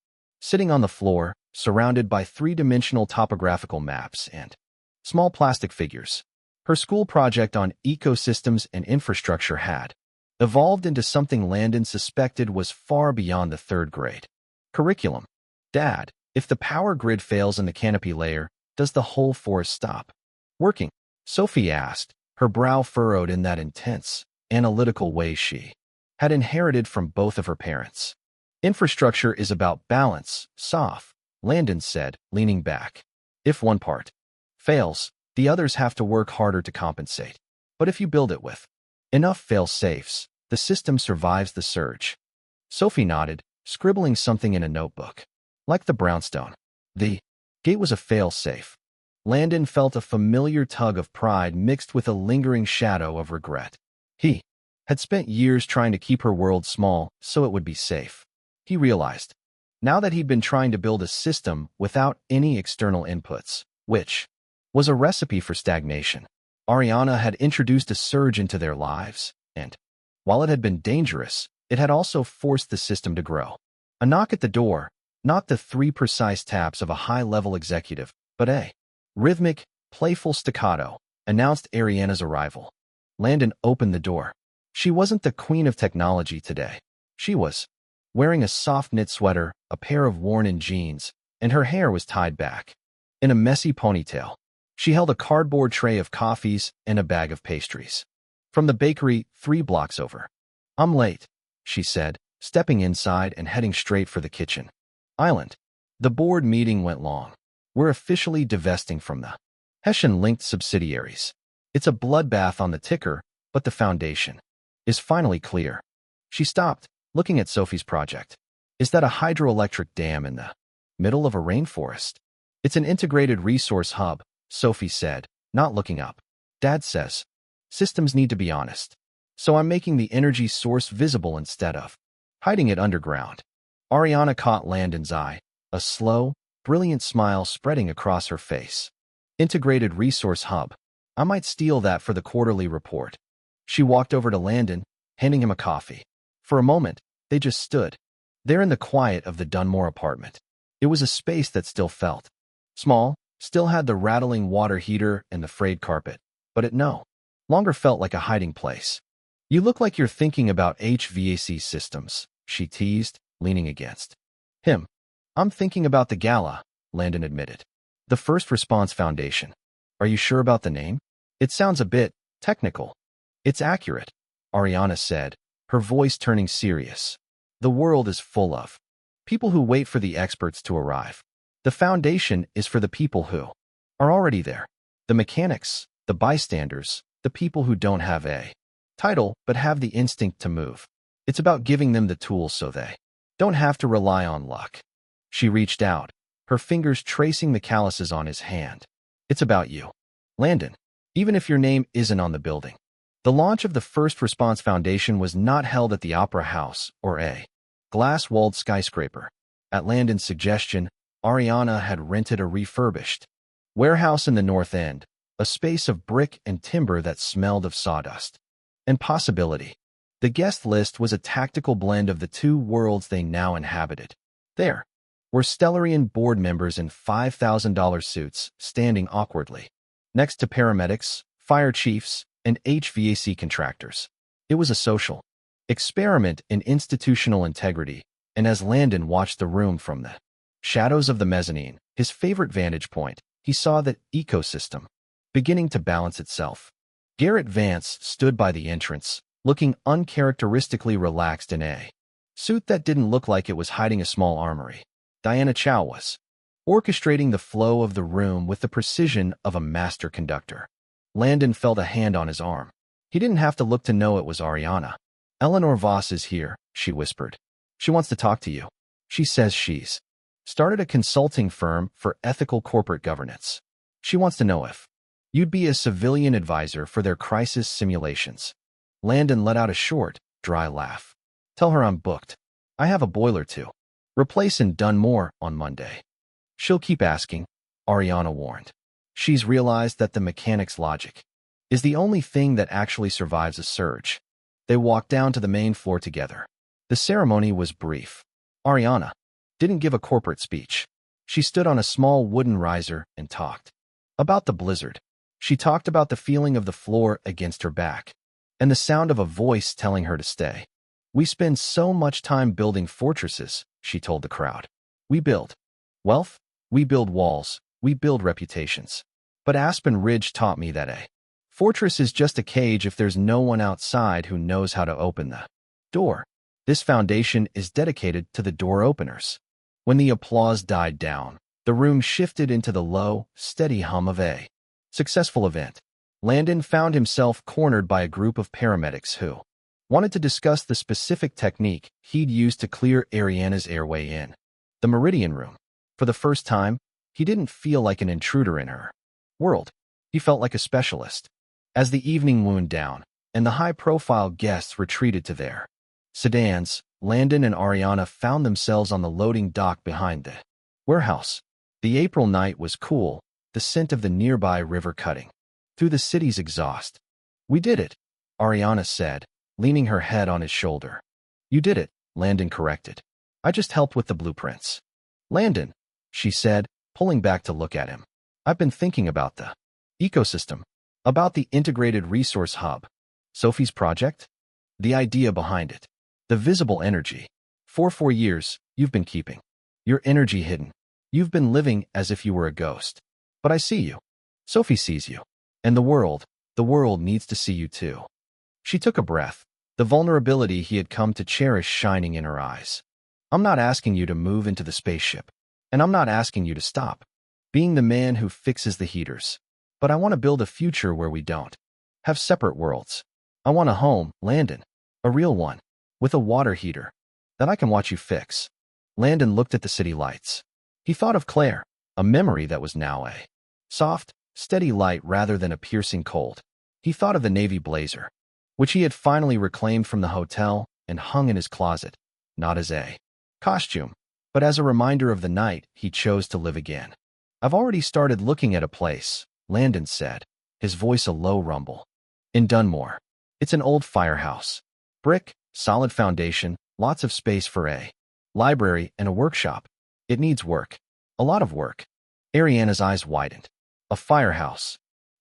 sitting on the floor, surrounded by three-dimensional topographical maps and small plastic figures. Her school project on ecosystems and infrastructure had evolved into something Landon suspected was far beyond the third grade curriculum. Dad, if the power grid fails in the canopy layer, does the whole forest stop working? Sophie asked, her brow furrowed in that intense, analytical way she had inherited from both of her parents. Infrastructure is about balance, Soph, Landon said, leaning back. If one part fails, The others have to work harder to compensate. But if you build it with enough fail-safes, the system survives the surge. Sophie nodded, scribbling something in a notebook. Like the brownstone. The gate was a fail-safe. Landon felt a familiar tug of pride mixed with a lingering shadow of regret. He had spent years trying to keep her world small so it would be safe. He realized, now that he'd been trying to build a system without any external inputs, which was a recipe for stagnation. Ariana had introduced a surge into their lives, and while it had been dangerous, it had also forced the system to grow. A knock at the door, not the 3 precise taps of a high-level executive, but a rhythmic, playful staccato, announced Ariana's arrival. Landon opened the door. She wasn't the queen of technology today. She was wearing a soft knit sweater, a pair of worn-in jeans, and her hair was tied back in a messy ponytail. She held a cardboard tray of coffees and a bag of pastries from the bakery 3 blocks over. "I'm late," she said, stepping inside and heading straight for the kitchen. Island. The board meeting went long. "We're officially divesting from the Hessian-linked subsidiaries. It's a bloodbath on the ticker, but the foundation is finally clear." She stopped, looking at Sophie's project. "Is that a hydroelectric dam in the middle of a rainforest?" "It's an integrated resource hub," Sophie said, not looking up. "Dad says systems need to be honest. So I'm making the energy source visible instead of hiding it underground." Ariana caught Landon's eye, a slow, brilliant smile spreading across her face. "Integrated resource hub. I might steal that for the quarterly report." She walked over to Landon, handing him a coffee. For a moment, they just stood there in the quiet of the Dunmore apartment. It was a space that still felt small, still had the rattling water heater and the frayed carpet, but it no longer felt like a hiding place. "You look like you're thinking about HVAC systems," she teased, leaning against him. "I'm thinking about the gala," Landon admitted. "The First Response Foundation. Are you sure about the name? It sounds a bit technical." "It's accurate," Ariana said, her voice turning serious. "The world is full of people who wait for the experts to arrive. The foundation is for the people who are already there. The mechanics, the bystanders, the people who don't have a title but have the instinct to move. It's about giving them the tools so they don't have to rely on luck." She reached out, her fingers tracing the calluses on his hand. "It's about you, Landon, even if your name isn't on the building." The launch of the First Response Foundation was not held at the Opera House or a glass-walled skyscraper. At Landon's suggestion, Ariana had rented a refurbished warehouse in the North End, a space of brick and timber that smelled of sawdust and possibility. The guest list was a tactical blend of the two worlds they now inhabited. There were Stellarian board members in $5,000 suits standing awkwardly next to paramedics, fire chiefs, and HVAC contractors. It was a social experiment in institutional integrity, and as Landon watched the room from the shadows of the mezzanine, his favorite vantage point, he saw the ecosystem beginning to balance itself. Garrett Vance stood by the entrance, looking uncharacteristically relaxed in a suit that didn't look like it was hiding a small armory. Diana Chow was orchestrating the flow of the room with the precision of a master conductor. Landon felt a hand on his arm. He didn't have to look to know it was Ariana. "Eleanor Voss is here," she whispered. "She wants to talk to you. She says she's started a consulting firm for ethical corporate governance. She wants to know if you'd be a civilian advisor for their crisis simulations." Landon let out a short, dry laugh. "Tell her I'm booked. I have a boiler to replace in Dunmore on Monday." "She'll keep asking," Ariana warned. "She's realized that the mechanic's logic is the only thing that actually survives a surge." They walked down to the main floor together. The ceremony was brief. Ariana didn't give a corporate speech. She stood on a small wooden riser and talked about the blizzard. She talked about the feeling of the floor against her back and the sound of a voice telling her to stay. "We spend so much time building fortresses," she told the crowd. "We build wealth, we build walls, we build reputations. But Aspen Ridge taught me that a fortress is just a cage if there's no one outside who knows how to open the door. This foundation is dedicated to the door openers." When the applause died down, the room shifted into the low, steady hum of a Successful event. Landon found himself cornered by a group of paramedics who wanted to discuss the specific technique he'd used to clear Ariana's airway in the Meridian Room. For the first time, he didn't feel like an intruder in her world. He felt like a specialist. As the evening wound down and the high-profile guests retreated to their sedans, Landon and Ariana found themselves on the loading dock behind the warehouse. The April night was cool, the scent of the nearby river cutting through the city's exhaust. "We did it," Ariana said, leaning her head on his shoulder. "You did it," Landon corrected. "I just helped with the blueprints." "Landon," she said, pulling back to look at him. "I've been thinking about the ecosystem, about the integrated resource hub. Sophie's project? The idea behind it. The visible energy. For 4 years, you've been keeping your energy hidden. You've been living as if you were a ghost. But I see you. Sophie sees you. And the world needs to see you too." She took a breath, the vulnerability he had come to cherish shining in her eyes. "I'm not asking you to move into the spaceship, and I'm not asking you to stop being the man who fixes the heaters. But I want to build a future where we don't have separate worlds. I want a home, Landon, a real one, with a water heater that I can watch you fix." Landon looked at the city lights. He thought of Claire, a memory that was now a soft, steady light rather than a piercing cold. He thought of the navy blazer, which he had finally reclaimed from the hotel and hung in his closet, not as a costume, but as a reminder of the night he chose to live again. "I've already started looking at a place," Landon said, his voice a low rumble. "In Dunmore. It's an old firehouse. Brick, solid foundation, lots of space for a library and a workshop. It needs work. A lot of work." Ariana's eyes widened. "A firehouse.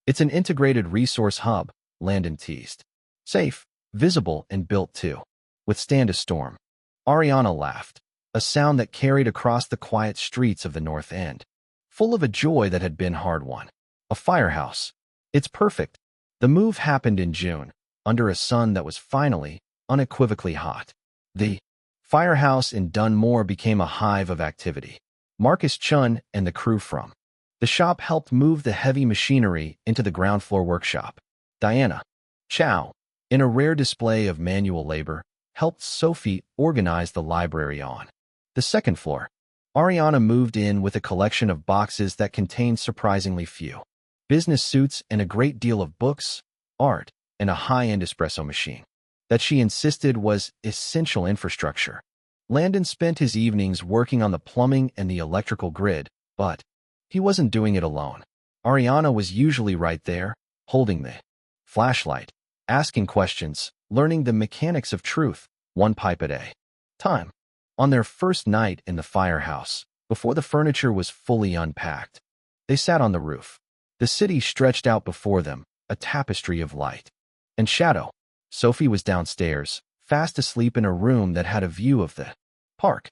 It's an integrated resource hub," Landon teased. "Safe, visible, and built to withstand a storm." Ariana laughed, a sound that carried across the quiet streets of the North End, full of a joy that had been hard-won. "A firehouse. It's perfect." The move happened in June, under a sun that was finally, unequivocally hot. The firehouse in Dunmore became a hive of activity. Marcus Chun and the crew from the shop helped move the heavy machinery into the ground floor workshop. Diana Chow, in a rare display of manual labor, helped Sophie organize the library on the second floor. Ariana moved in with a collection of boxes that contained surprisingly few business suits and a great deal of books, art, and a high-end espresso machine that she insisted was essential infrastructure. Landon spent his evenings working on the plumbing and the electrical grid, but he wasn't doing it alone. Ariana was usually right there, holding the flashlight, asking questions, learning the mechanics of truth, one pipe at a time. On their first night in the firehouse, before the furniture was fully unpacked, they sat on the roof. The city stretched out before them, a tapestry of light and shadow. Sophie was downstairs, fast asleep in a room that had a view of the park.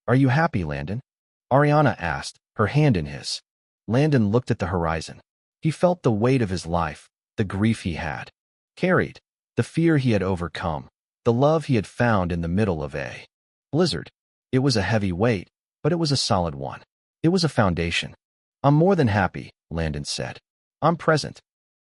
"Are you happy, Landon?" Ariana asked, her hand in his. Landon looked at the horizon. He felt the weight of his life, the grief he had carried, the fear he had overcome, the love he had found in the middle of a blizzard. It was a heavy weight, but it was a solid one. It was a foundation. "I'm more than happy," Landon said. "I'm present."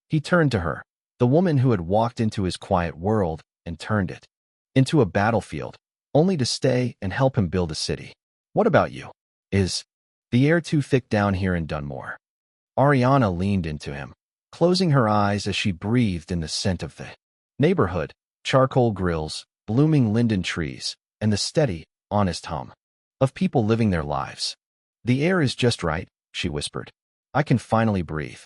He turned to her, the woman who had walked into his quiet world and turned it into a battlefield, only to stay and help him build a city. "What about you? Is the air too thick down here in Dunmore?" Ariana leaned into him, closing her eyes as she breathed in the scent of the neighborhood, charcoal grills, blooming linden trees, and the steady, honest hum of people living their lives. "The air is just right," she whispered. "I can finally breathe."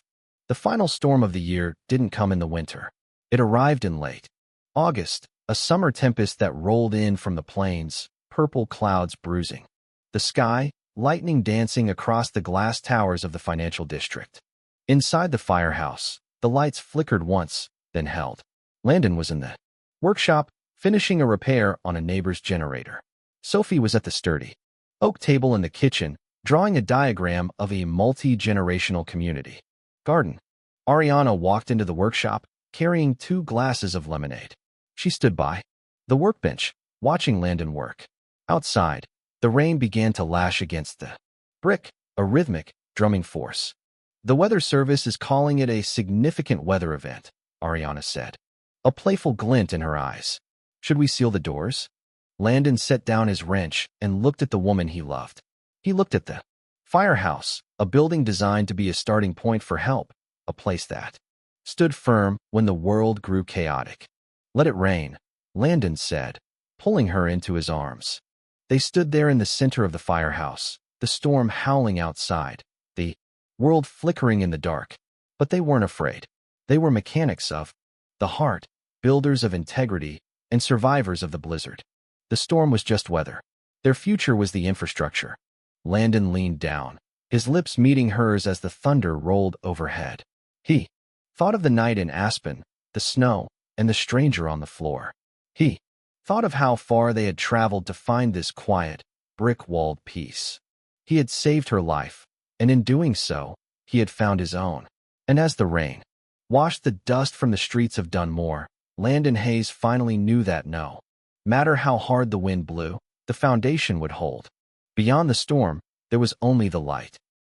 The final storm of the year didn't come in the winter. It arrived in late August, a summer tempest that rolled in from the plains, purple clouds bruising the sky, lightning dancing across the glass towers of the financial district. Inside the firehouse, the lights flickered once, then held. Landon was in the workshop, finishing a repair on a neighbor's generator. Sophie was at the sturdy oak table in the kitchen, drawing a diagram of a multi-generational community garden. Ariana walked into the workshop, carrying 2 glasses of lemonade. She stood by the workbench, watching Landon work. Outside, the rain began to lash against the brick, a rhythmic, drumming force. The weather service is calling it a significant weather event, Ariana said, a playful glint in her eyes. Should we seal the doors? Landon set down his wrench and looked at the woman he loved. He looked at the firehouse, a building designed to be a starting point for help, a place that stood firm when the world grew chaotic. Let it rain, Landon said, pulling her into his arms. They stood there in the center of the firehouse, the storm howling outside, the world flickering in the dark. But they weren't afraid. They were mechanics of the heart, builders of integrity, and survivors of the blizzard. The storm was just weather. Their future was the infrastructure. Landon leaned down, his lips meeting hers as the thunder rolled overhead. He thought of the night in Aspen, the snow, and the stranger on the floor. He thought of how far they had traveled to find this quiet, brick-walled peace. He had saved her life, and in doing so, he had found his own. And as the rain washed the dust from the streets of Dunmore, Landon Hayes finally knew that no matter how hard the wind blew, the foundation would hold. Beyond the storm, there was only the light.